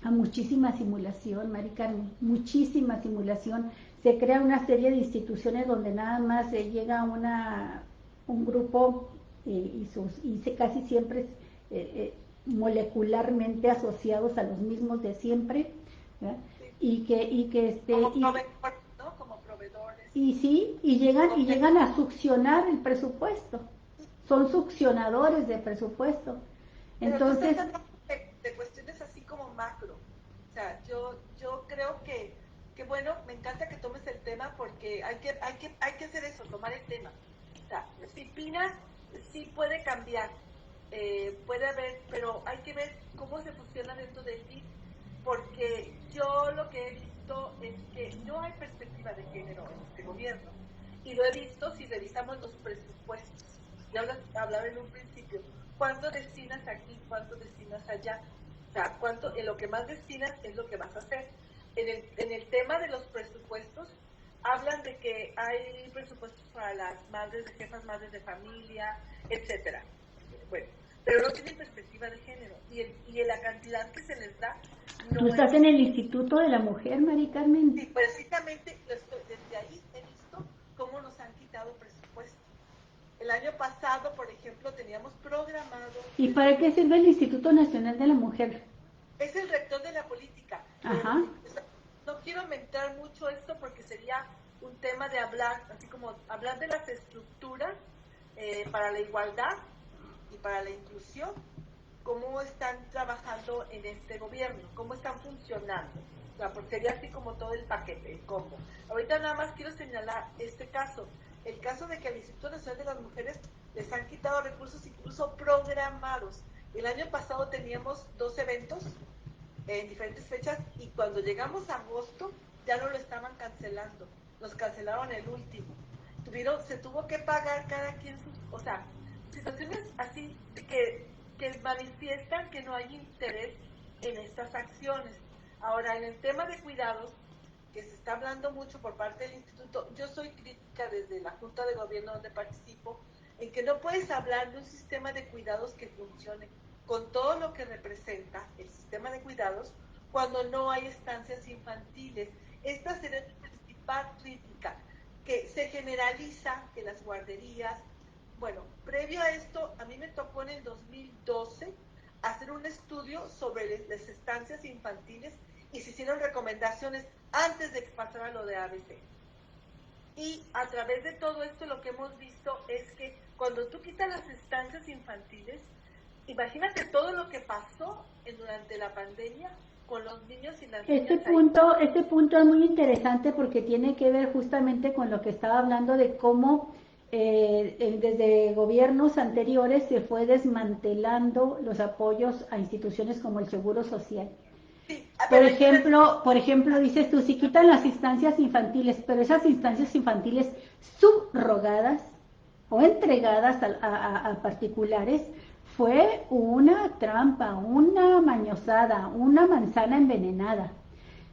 a muchísima simulación, Mari Carmen, muchísima simulación. Se crea una serie de instituciones donde nada más llega un grupo y casi siempre molecularmente asociados a los mismos de siempre, ¿verdad? Como proveedores. Y sí, y llegan a succionar el presupuesto. Son succionadores de presupuesto. Entonces, de cuestiones así como macro. O sea, yo creo que bueno, me encanta que tomes el tema, porque hay que hacer eso, tomar el tema. O sea, Cipina sí puede cambiar, puede haber, pero hay que ver cómo se funciona dentro del DIF, porque yo lo que he visto visto es que no hay perspectiva de género en este gobierno. Y lo he visto si revisamos los presupuestos. Ya hablaba en un principio, ¿cuánto destinas aquí, cuánto destinas allá? O sea, cuánto, en lo que más destinas es lo que vas a hacer. En el tema de los presupuestos, hablan de que hay presupuestos para las madres, jefas madres de familia, etcétera. Bueno, pero no tienen perspectiva de género. Y la cantidad que se les da no ¿Tú estás en el Instituto de la Mujer, Mari Carmen? Sí, precisamente desde ahí he visto cómo nos han quitado presupuesto. El año pasado, por ejemplo, teníamos programado... ¿Y para qué sirve el Instituto Nacional de la Mujer? Es el rector de la política. Ajá. No quiero aumentar mucho esto porque sería un tema de hablar, así como hablar de las estructuras para la igualdad y para la inclusión, cómo están trabajando en este gobierno, cómo están funcionando. O sea, porque sería así como todo el paquete, el combo. Ahorita nada más quiero señalar este caso, el caso de que al Instituto Nacional de las Mujeres les han quitado recursos incluso programados. El año pasado teníamos 2 eventos en diferentes fechas y cuando llegamos a agosto ya no lo estaban cancelando, nos cancelaron el último. Se tuvo que pagar cada quien sus, o sea, situaciones así que manifiestan que no hay interés en estas acciones. Ahora, en el tema de cuidados, que se está hablando mucho por parte del instituto, yo soy crítica desde la Junta de Gobierno donde participo, en que no puedes hablar de un sistema de cuidados que funcione con todo lo que representa el sistema de cuidados cuando no hay estancias infantiles. Esta sería la principal crítica, que se generaliza que las guarderías... Bueno, previo a esto, a mí me tocó en el 2012 hacer un estudio sobre las estancias infantiles y se hicieron recomendaciones antes de que pasara lo de ABC. Y a través de todo esto lo que hemos visto es que cuando tú quitas las estancias infantiles, imagínate todo lo que pasó durante la pandemia con los niños y las niñas. Este punto es muy interesante porque tiene que ver justamente con lo que estaba hablando de cómo desde gobiernos anteriores se fue desmantelando los apoyos a instituciones como el Seguro Social. Sí, Por ejemplo, dices tú, si quitan las instancias infantiles, pero esas instancias infantiles subrogadas o entregadas a particulares, fue una trampa, una mañosada, una manzana envenenada,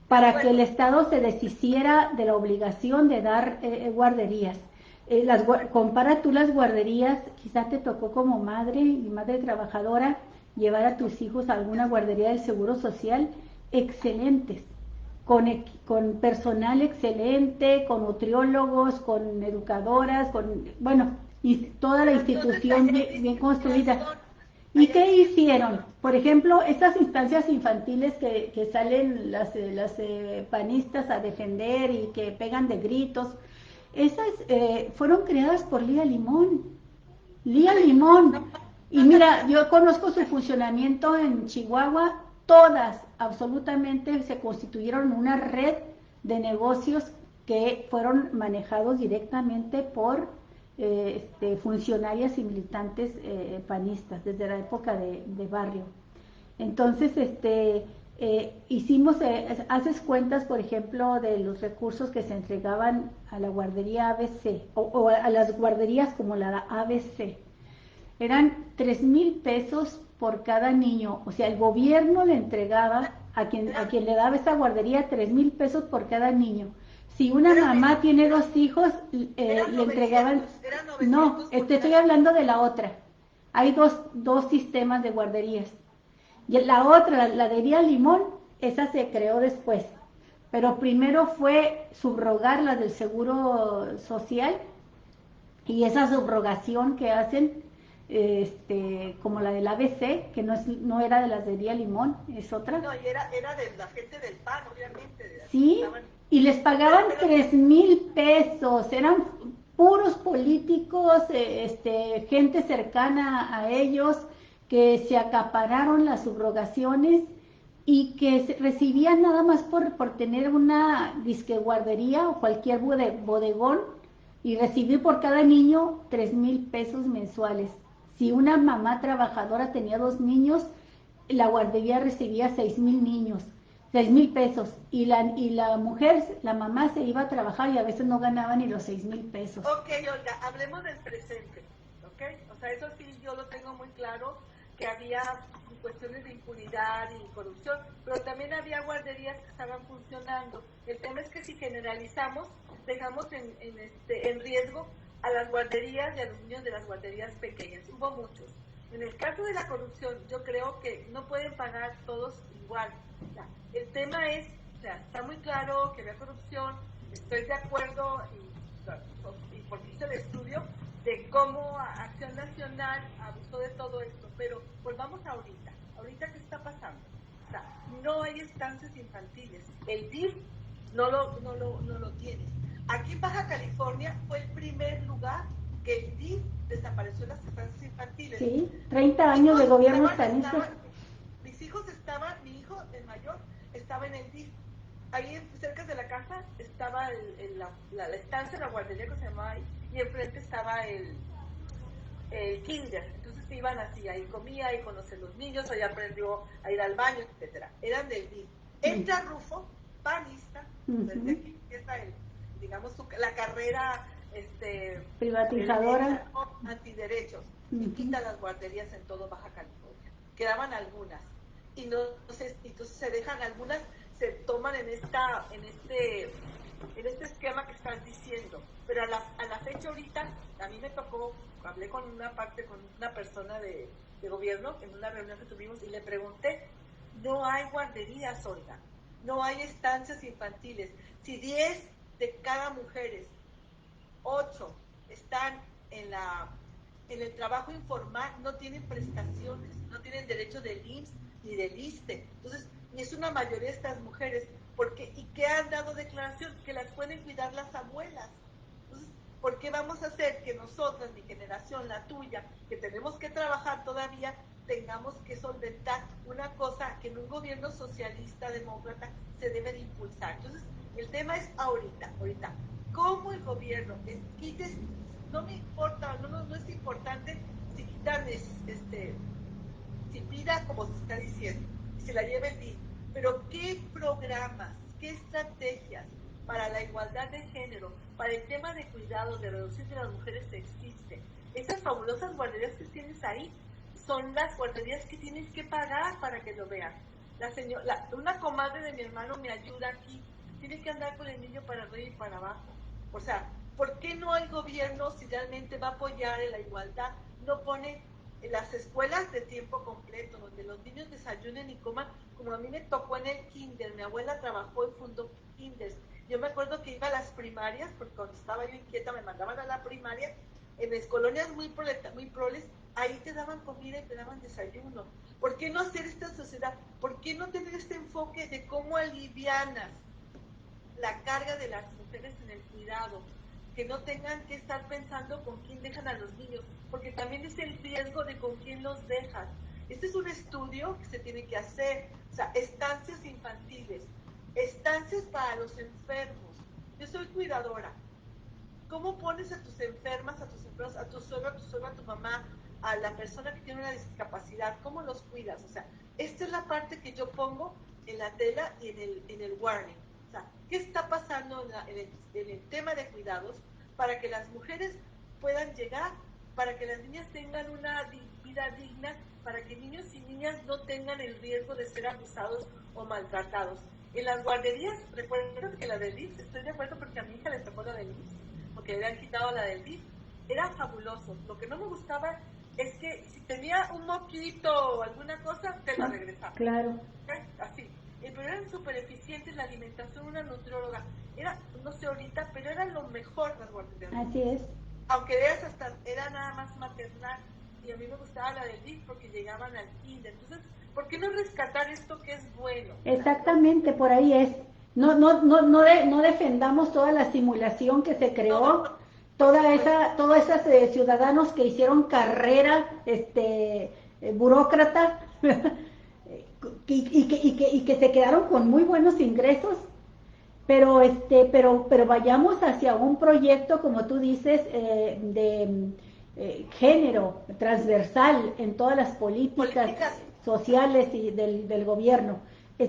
para que el Estado se deshiciera de la obligación de dar guarderías. Compara tú las guarderías, quizás te tocó como madre y madre trabajadora llevar a tus hijos a alguna guardería del Seguro Social, excelentes, con personal excelente, con nutriólogos, con educadoras, y toda la institución bien construida. ¿Y qué hicieron? Por ejemplo, estas instancias infantiles que salen las panistas a defender y que pegan de gritos, esas fueron creadas por Lía Limón. Lía Limón. Y mira, yo conozco su funcionamiento en Chihuahua, todas absolutamente se constituyeron una red de negocios que fueron manejados directamente por funcionarias y militantes panistas desde la época de Barrio. Entonces, haces cuentas, por ejemplo, de los recursos que se entregaban a la guardería ABC o a las guarderías como la ABC. Eran 3,000 pesos por cada niño, o sea, el gobierno le entregaba a quien le daba esa guardería 3,000 pesos por cada niño. Si una mamá tiene 2 hijos, le entregaban... No, te estoy hablando de la otra. Hay dos sistemas de guarderías. Y la otra, la de Lía Limón, esa se creó después. Pero primero fue subrogar la del Seguro Social, y esa subrogación que hacen, como la del ABC, que no era de las de Lía Limón, es otra. No, y era de la gente del PAN, obviamente. Sí, y les pagaban 3,000 pesos, eran puros políticos, gente cercana a ellos, que se acapararon las subrogaciones y que recibían nada más por tener una disque guardería o cualquier bodegón, y recibir por cada niño 3,000 pesos mensuales. Si una mamá trabajadora tenía 2 niños, la guardería recibía 6,000 niños. 6,000 pesos. Y la mujer, la mamá se iba a trabajar y a veces no ganaba ni los 6,000 pesos. Ok, Olga, hablemos del presente, ¿ok? O sea, eso sí, yo lo tengo muy claro, que había cuestiones de impunidad y corrupción, pero también había guarderías que estaban funcionando. El tema es que si generalizamos, dejamos en riesgo a las guarderías y a los niños de las guarderías pequeñas. Hubo muchos. En el caso de la corrupción, yo creo que no pueden pagar todos igual. O sea, el tema es, o sea, está muy claro que había corrupción, estoy de acuerdo y porque hice el estudio de cómo Acción Nacional abusó de todo esto, pero volvamos ahorita qué está pasando. O sea, no hay estancias infantiles, el DIF no lo tiene. Aquí en Baja California fue el primer lugar que el DIF desapareció las estancias infantiles. Sí, 30 años de gobierno panista. Mis hijos estaban, mi hijo, el mayor, estaba en el DIF. Ahí cerca de la casa estaba la estancia, la guardería que se llamaba ahí, y enfrente estaba el kinder. Entonces iban así, ahí comía, ahí conocía a los niños, ahí aprendió a ir al baño, etcétera. Eran del DIF. Entra Rufo, panista, desde aquí empieza digamos, la carrera privatizadora, antiderechos, y quita las guarderías en todo Baja California. Quedaban algunas. Y entonces se dejan algunas, se toman en este esquema que estás diciendo, pero a la fecha ahorita, a mí me tocó, hablé con una persona de gobierno en una reunión que tuvimos y le pregunté, no hay guarderías, Olga, no hay estancias infantiles. Si 10 de cada mujeres, 8 están en el trabajo informal, no tienen prestaciones, no tienen derecho del IMSS ni del ISSSTE. Entonces, es una mayoría de estas mujeres. ¿Y qué han dado declaración? Que las pueden cuidar las abuelas. Entonces, ¿por qué vamos a hacer que nosotras, mi generación, la tuya, que tenemos que trabajar todavía, tengamos que solventar una cosa que en un gobierno socialista, demócrata, se debe de impulsar? Entonces, el tema es ahorita. ¿Cómo el gobierno quites? No me importa, no es importante si quitan, si pida como se está diciendo, y se la lleve el DIF, pero ¿qué programas, qué estrategias para la igualdad de género, para el tema de cuidado, de reducción de las mujeres existen? Esas fabulosas guarderías que tienes ahí son las guarderías que tienes que pagar para que lo vean. Una comadre de mi hermano me ayuda aquí, tiene que andar con el niño para arriba y para abajo. O sea, ¿por qué no el gobierno, si realmente va a apoyar en la igualdad, no pone en las escuelas de tiempo completo, donde los niños desayunen y coman, como a mí me tocó en el kinder? Mi abuela trabajó y fundó kinders. Yo me acuerdo que iba a las primarias, porque cuando estaba yo inquieta me mandaban a la primaria, en las colonias muy proles, ahí te daban comida y te daban desayuno. ¿Por qué no hacer esta sociedad? ¿Por qué no tener este enfoque de cómo alivianas la carga de las mujeres en el cuidado? Que no tengan que estar pensando con quién dejan a los niños, porque también es el riesgo de con quién los dejan. Este es un estudio que se tiene que hacer. O sea, estancias infantiles, estancias para los enfermos. Yo soy cuidadora. ¿Cómo pones a tus enfermas, a tu suegro, a tu mamá, a la persona que tiene una discapacidad? ¿Cómo los cuidas? O sea, esta es la parte que yo pongo en la tela y en el warning. O sea, ¿qué está pasando en el tema de cuidados para que las mujeres puedan llegar, para que las niñas tengan una vida digna, para que niños y niñas no tengan el riesgo de ser abusados o maltratados? En las guarderías, recuerdo que la del DIF, estoy de acuerdo porque a mi hija le tocó la del DIF, porque le habían quitado la del DIF, era fabuloso. Lo que no me gustaba es que si tenía un moquito o alguna cosa, te la regresaba. Claro. Así. Pero eran súper eficientes, la alimentación, una nutrióloga. Era, no sé ahorita, pero era lo mejor las guarderías. Así es. Aunque veas hasta, era nada más maternal. Y a mí me gustaba la del DIF porque llegaban al kinder. Entonces, ¿por qué no rescatar esto que es bueno? Exactamente, por ahí es. No defendamos toda la simulación que se creó, todos esos ciudadanos que hicieron carrera, burócrata, y que se quedaron con muy buenos ingresos, pero vayamos hacia un proyecto, como tú dices, de género transversal en todas las políticas sociales y del gobierno.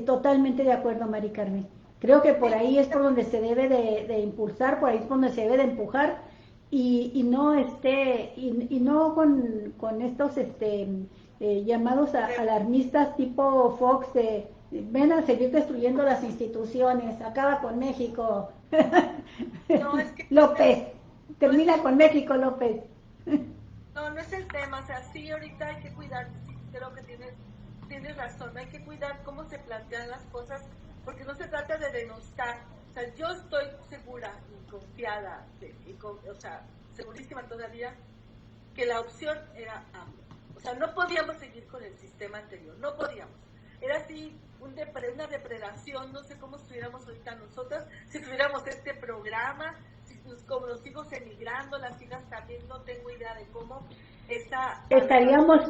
Totalmente de acuerdo, Mari Carmen. Creo que por ahí es por donde se debe de impulsar, por ahí es por donde se debe de empujar y no y no con estos llamados alarmistas tipo Fox de ven a seguir destruyendo las instituciones, acaba con México. No, es que López, termina con México, López. No es el tema, o sea, sí, ahorita hay que cuidar, sí, creo que tienes razón, hay que cuidar cómo se plantean las cosas, porque no se trata de denostar, o sea, yo estoy segura y confiada, o sea, segurísima todavía, que la opción era AMLO, o sea, no podíamos seguir con el sistema anterior, no podíamos, era así una depredación, no sé cómo estuviéramos ahorita nosotras, si tuviéramos este programa, como los hijos emigrando, las hijas también, no tengo idea de cómo estaríamos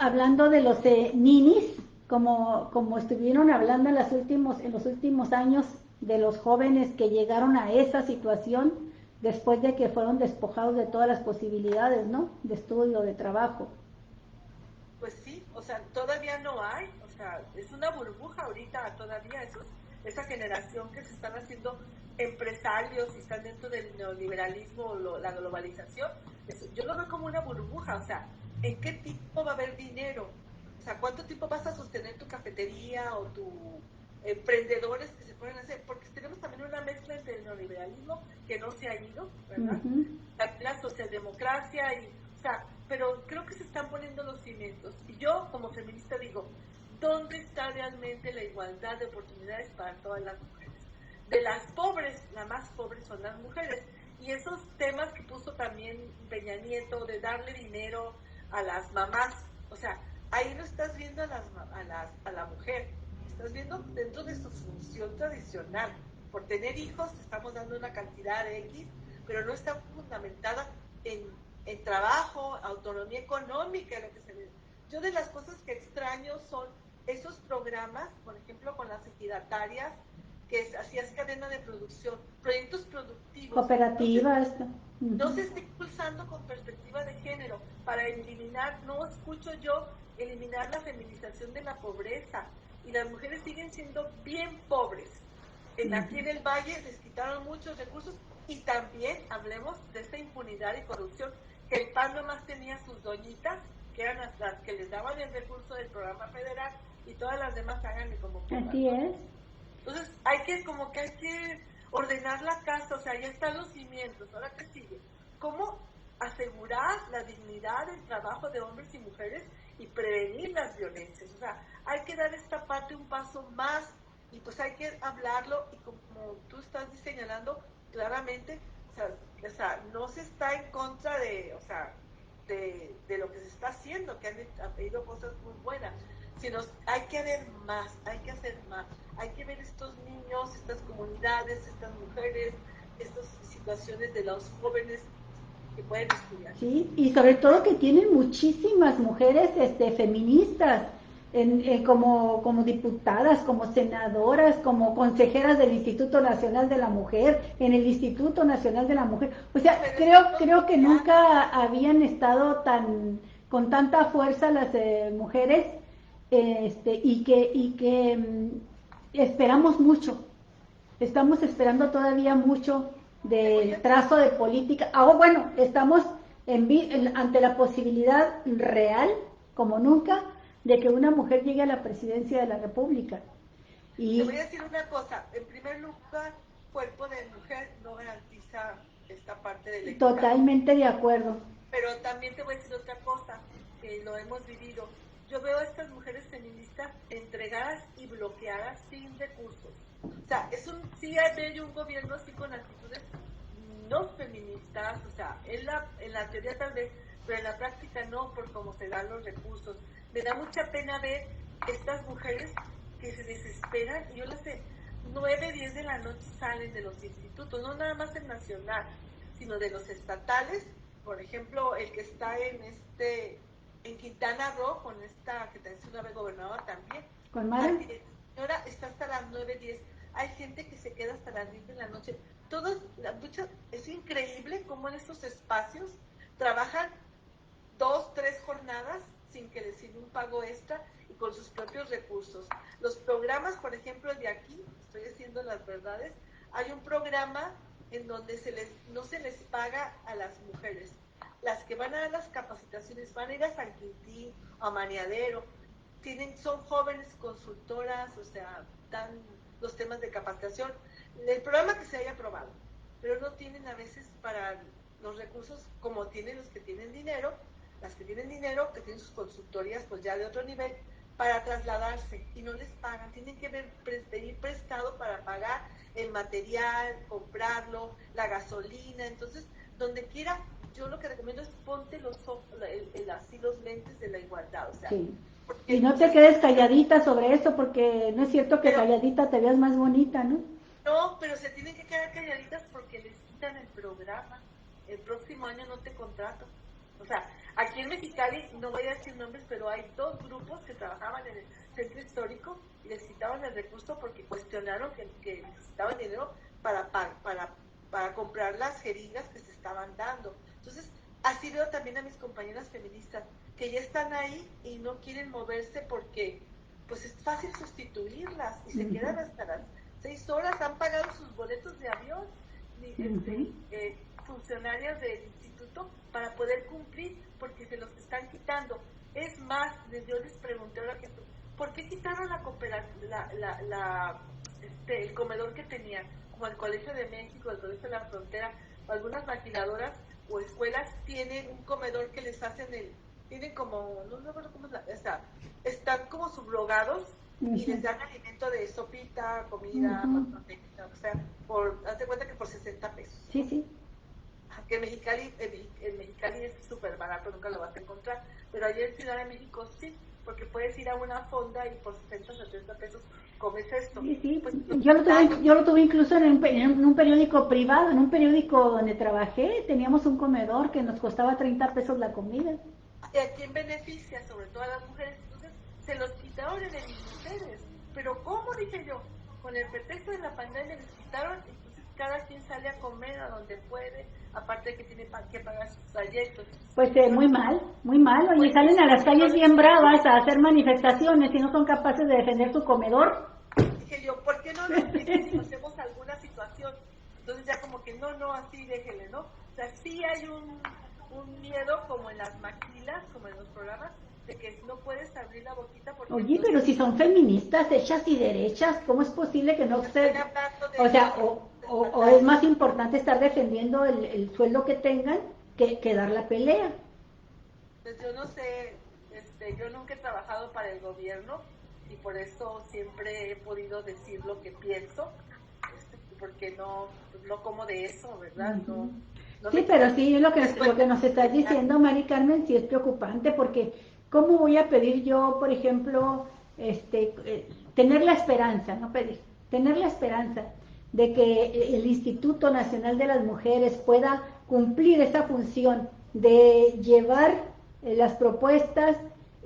hablando de los ninis, como estuvieron hablando en los últimos años de los jóvenes que llegaron a esa situación después de que fueron despojados de todas las posibilidades, ¿no? De estudio, de trabajo. Pues sí, o sea, todavía no hay, o sea, es una burbuja ahorita todavía, esa generación que se están haciendo empresarios y están dentro del neoliberalismo, la globalización, yo lo veo como una burbuja, o sea, ¿en qué tiempo va a haber dinero? O sea, ¿cuánto tiempo vas a sostener tu cafetería o tu emprendedores que se pueden hacer? Porque tenemos también una mezcla entre el neoliberalismo que no se ha ido, ¿verdad? La socialdemocracia, o sea, pero creo que se están poniendo los cimientos. Y yo, como feminista, digo, ¿dónde está realmente la igualdad de oportunidades para todas las mujeres? De las pobres, las más pobres son las mujeres. Y esos temas que puso también Peña Nieto, de darle dinero a las mamás, o sea, ahí no estás viendo a la mujer, estás viendo dentro de su función tradicional. Por tener hijos te estamos dando una cantidad de X, pero no está fundamentada en trabajo, autonomía económica, lo que se ve. Yo de las cosas que extraño son esos programas, por ejemplo, con las ejidatarias, que hacías cadena de producción, proyectos productivos. Cooperativas. No se está impulsando con perspectiva de género para eliminar, no escucho yo, eliminar la feminización de la pobreza. Y las mujeres siguen siendo bien pobres. Aquí en el Valle les quitaron muchos recursos y también hablemos de esta impunidad y corrupción, que el PAN nomás tenía sus doñitas, que eran las que les daban el recurso del programa federal y todas las demás háganle como quieran. Así es. Entonces hay que ordenar la casa, o sea, ya están los cimientos, ahora qué sigue, cómo asegurar la dignidad del trabajo de hombres y mujeres y prevenir las violencias, o sea, hay que dar esta parte un paso más y pues hay que hablarlo y como tú estás señalando claramente, o sea, no se está en contra de lo que se está haciendo, que han habido cosas muy buenas, sino hay que hacer más, hay que ver estos niños, estas comunidades, estas mujeres, estas situaciones de los jóvenes que pueden estudiar. Sí, y sobre todo que tienen muchísimas mujeres feministas, como diputadas, como senadoras, como consejeras del Instituto Nacional de la Mujer, en el Instituto Nacional de la Mujer. O sea, creo que nunca habían estado con tanta fuerza las mujeres, y que esperamos mucho. Estamos esperando todavía mucho del trazo de política. Bueno, estamos ante la posibilidad real, como nunca, de que una mujer llegue a la presidencia de la República. Te voy a decir una cosa. En primer lugar, cuerpo de mujer no garantiza esta parte de la equidad. Totalmente de acuerdo. Pero también te voy a decir otra cosa, que lo hemos vivido. Yo veo a estas mujeres feministas entregadas y bloqueadas sin recursos. O sea, sí hay un gobierno así con actitudes no feministas, o sea, en la teoría tal vez, pero en la práctica no, por cómo se dan los recursos. Me da mucha pena ver estas mujeres que se desesperan, y yo las sé, 9, 10 de la noche salen de los institutos, no nada más el nacional, sino de los estatales, por ejemplo, el que está en Quintana Roo, con esta que es una vez gobernadora también. ¿Con Mara? Señora, está hasta las 9, 10. Hay gente que se queda hasta las 10 de la noche. Es increíble cómo en estos espacios trabajan 2, 3 jornadas sin que les sirva un pago extra, y con sus propios recursos. Los programas, por ejemplo, el de aquí, estoy diciendo las verdades, hay un programa en donde no se les paga a las mujeres. Las que van a dar las capacitaciones van a ir a San Quintín, a Maniadero, son jóvenes consultoras, o sea, dan los temas de capacitación, el programa que se haya aprobado, pero no tienen a veces para los recursos como tienen los que tienen dinero, las que tienen dinero, que tienen sus consultorías pues ya de otro nivel, para trasladarse y no les pagan, tienen que pedir prestado para pagar el material, comprarlo, la gasolina. Entonces, donde quiera, yo lo que recomiendo es ponte así los lentes de la igualdad, o sea, sí. Y no te quedes calladita sobre eso, porque no es cierto que calladita te veas más bonita, ¿no? No, pero se tienen que quedar calladitas porque les quitan el programa. El próximo año no te contrato. O sea, aquí en Mexicali, no voy a decir nombres, pero hay 2 grupos que trabajaban en el centro histórico y les quitaban el recurso porque cuestionaron que necesitaban dinero para comprar las jeringas que se estaban dando. Entonces, así veo también a mis compañeras feministas que ya están ahí y no quieren moverse porque pues es fácil sustituirlas y se quedan hasta las 6 horas, han pagado sus boletos de avión, funcionarios del instituto, para poder cumplir, porque se los están quitando. Es más, yo les pregunté ahora que ¿por qué quitaron el comedor que tenían? Como el Colegio de México, el Colegio de la Frontera, o algunas maquiladoras o escuelas tienen un comedor que les hacen tienen como, no recuerdo cómo es están como subrogados y les dan alimento de sopita, comida, proteína, o sea, hazte cuenta que por 60 pesos. Sí, sí. Que en Mexicali es súper barato, nunca lo vas a encontrar, pero allá en Ciudad de México sí, porque puedes ir a una fonda y por 60 o 70 pesos comes esto. Sí, sí. Pues, yo lo tuve incluso en un periódico privado, en un periódico donde trabajé, teníamos un comedor que nos costaba 30 pesos la comida. ¿Y a quién beneficia? Sobre todo a las mujeres. Entonces, se los quitaron de mis mujeres. Pero ¿cómo? Dije yo, con el pretexto de la pandemia les quitaron, entonces cada quien sale a comer a donde puede, aparte de que tiene que pagar sus trayectos. Pues muy mal, oye, salen a las calles bien bravas a hacer manifestaciones y no son capaces de defender su comedor. Dije yo, ¿por qué no nos hacemos alguna situación? Entonces ya como que no, así déjele, ¿no? O sea, sí hay un miedo como en las maquilas, como en los programas, de que no puedes abrir la boquita porque... Oye, pero si son feministas hechas y derechas, ¿cómo es posible que no se... O sea, o es más importante estar defendiendo el sueldo que tengan que dar la pelea? Pues yo no sé, yo nunca he trabajado para el gobierno y por eso siempre he podido decir lo que pienso, porque no como de eso, ¿verdad? No sí, pero sí, lo que nos estás diciendo, Mari Carmen, sí es preocupante, porque ¿cómo voy a pedir yo, por ejemplo, tener la esperanza, no pedir, tener la esperanza de que el Instituto Nacional de las Mujeres pueda cumplir esa función de llevar las propuestas,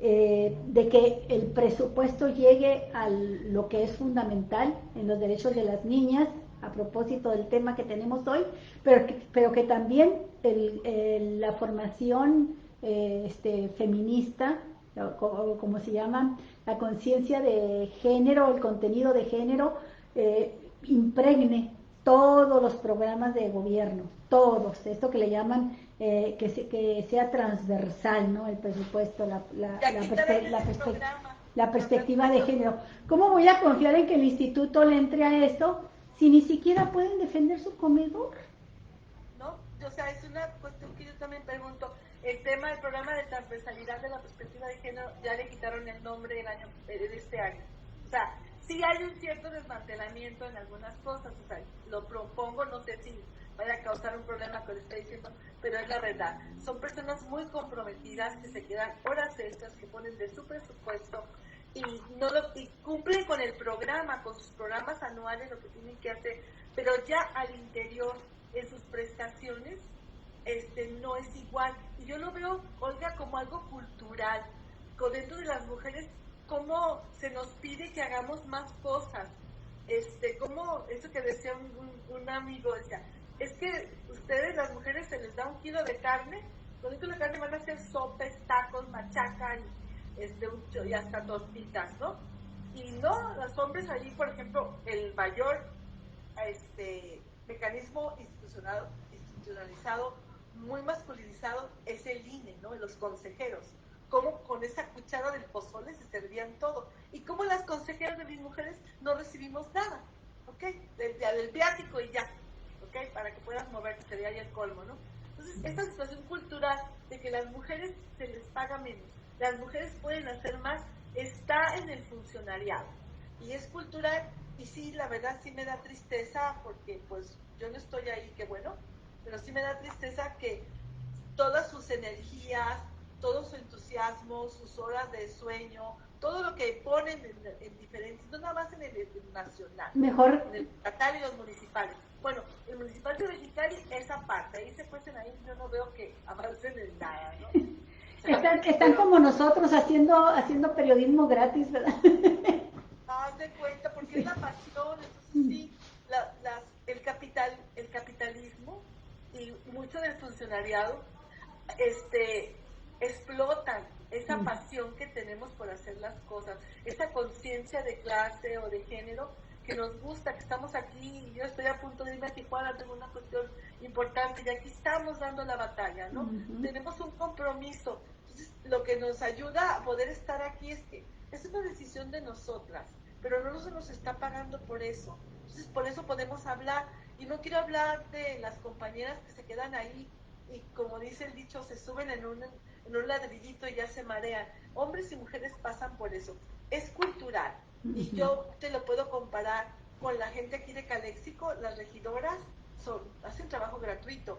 de que el presupuesto llegue a lo que es fundamental en los derechos de las niñas, a propósito del tema que tenemos hoy, pero que también la formación feminista, como se llama, la conciencia de género, el contenido de género, impregne todos los programas de gobierno, todos, esto que le llaman que sea transversal, ¿no? El presupuesto, la perspectiva de género. ¿Cómo voy a confiar en que el instituto le entre a eso si ni siquiera pueden defender su comedor? No, o sea, es una cuestión que yo también pregunto. El tema del programa de transversalidad de la perspectiva de género, ya le quitaron el nombre de este año. O sea, sí hay un cierto desmantelamiento en algunas cosas, o sea, lo propongo, no sé si vaya a causar un problema que le estoy diciendo, pero es la verdad. Son personas muy comprometidas que se quedan horas extras, que ponen de su presupuesto y cumplen con el programa, con sus programas anuales, lo que tienen que hacer, pero ya al interior, en sus prestaciones, no es igual. Y yo lo veo, Olga, como algo cultural. Dentro de las mujeres, cómo se nos pide que hagamos más cosas. Como eso que decía un amigo, decía, es que ustedes, las mujeres, se les da 1 kilo de carne, con 1 kilo de carne van a hacer sopes, tacos, machaca, y hasta tortitas, ¿no? Y no, los hombres ahí, por ejemplo, el mayor mecanismo institucionalizado, muy masculinizado, es el INE, ¿no? Los consejeros. Cómo con esa cuchara del pozole se servían todo. Y cómo las consejeras de mis mujeres no recibimos nada, ¿ok? Del viático y ya, ¿ok? Para que puedas moverte, sería ya el colmo, ¿no? Entonces, esta situación cultural de que las mujeres se les paga menos, las mujeres pueden hacer más, está en el funcionariado. Y es cultural, y sí, la verdad sí me da tristeza, porque pues yo no estoy ahí, qué bueno, pero sí me da tristeza que todas sus energías, todo su entusiasmo, sus horas de sueño, todo lo que ponen en diferentes, no nada más en el nacional, mejor en el estatal y los municipales. Bueno, el municipal de Mexicali, esa parte, ahí se cuecen ahí, yo no veo que avancen en nada, ¿no? O sea, están como nosotros haciendo periodismo gratis, ¿verdad? haz de cuenta, porque es la pasión, entonces sí, el capitalismo y mucho del funcionariado explotan esa pasión que tenemos por hacer las cosas, esa conciencia de clase o de género que nos gusta, que estamos aquí, y yo estoy a punto de irme a Tijuana, tengo una cuestión importante, y aquí estamos dando la batalla, ¿no? Tenemos un compromiso. Entonces, lo que nos ayuda a poder estar aquí es que es una decisión de nosotras, pero no se nos está pagando por eso. Entonces, por eso podemos hablar, y no quiero hablar de las compañeras que se quedan ahí y, como dice el dicho, se suben en un ladrillito y ya se marean. Hombres y mujeres pasan por eso. Es cultural, y yo te lo puedo comparar con la gente aquí de Caléxico. Las regidoras hacen trabajo gratuito,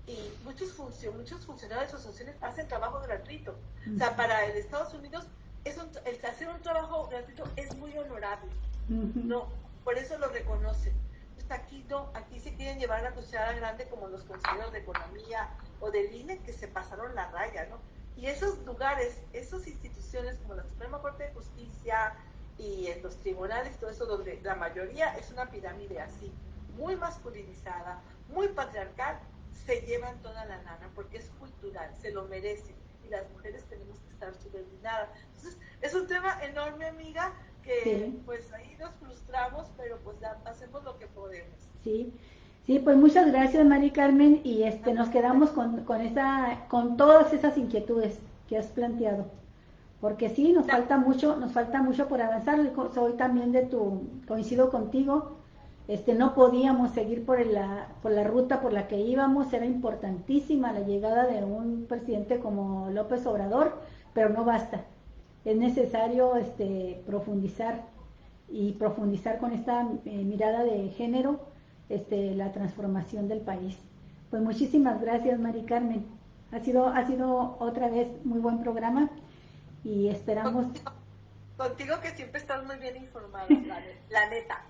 y muchos funcionarios de asociaciones hacen trabajo gratuito. O sea, para el Estados Unidos el hacer un trabajo gratuito es muy honorable, ¿no? Por eso lo reconocen. Entonces aquí no, aquí se quieren llevar la cuchara grande, como los consejeros de Economía o del INE, que se pasaron la raya, ¿no? Y esos lugares, esas instituciones como la Suprema Corte de Justicia y en los tribunales, todo eso, donde la mayoría es una pirámide así, muy masculinizada, muy patriarcal, se llevan toda la lana porque es cultural, se lo merecen, y las mujeres tenemos que estar subordinadas. Entonces, es un tema enorme, amiga, que pues ahí nos frustramos, pero pues hacemos lo que podemos. Sí, sí, pues muchas gracias, Mari Carmen, y nos quedamos con todas esas inquietudes que has planteado, porque sí, nos falta mucho por avanzar. Soy también coincido contigo. No podíamos seguir por la ruta por la que íbamos. Era importantísima la llegada de un presidente como López Obrador, pero no basta. Es necesario profundizar con esta mirada de género, la transformación del país. Pues muchísimas gracias, Mari Carmen. Ha sido otra vez muy buen programa, y esperamos. Contigo que siempre estás muy bien informada, la neta.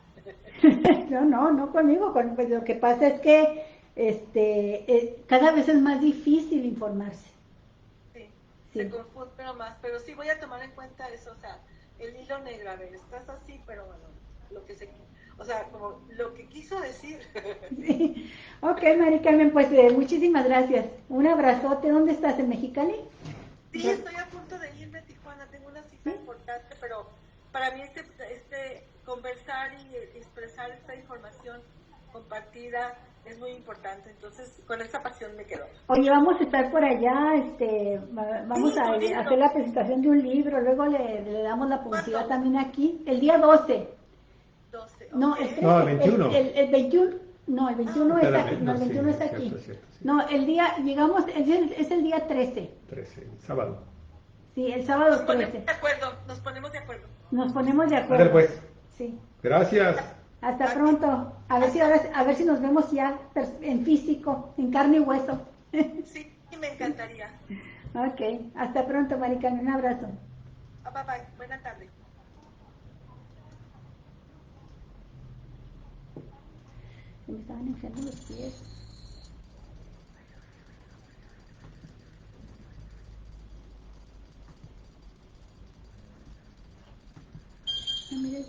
No conmigo. Pues lo que pasa es que cada vez es más difícil informarse. Sí, se confunde más, pero sí voy a tomar en cuenta eso, o sea, el hilo negro, a ver, estás así, pero bueno, como lo que quiso decir. Sí. Ok, Mari Carmen, pues muchísimas gracias. Un abrazote. ¿Dónde estás? ¿En Mexicali? Sí, estoy a punto de irme a Tijuana, tengo una cita importante, pero para mí conversar y expresar esta información compartida es muy importante, entonces con esa pasión me quedo. Oye, vamos a estar por allá, vamos a hacer la presentación de un libro, luego le damos la publicidad también aquí, el día 12. 12, no, okay. No, el 21. El 21, no, el 21 está aquí, no, el 21 está aquí. Cierto, sí. No, el día, llegamos, es el día 13. 13, sábado. Sí, el sábado 13. Nos ponemos de acuerdo. Nos ponemos de acuerdo. Ándale, pues. Sí. Gracias. Hasta pronto. A ver si nos vemos ya en físico, en carne y hueso. Sí, me encantaría. Ok, hasta pronto, Mari Carmen, un abrazo. Bye bye, buena tarde. Se me estaban enfriando los pies. Mira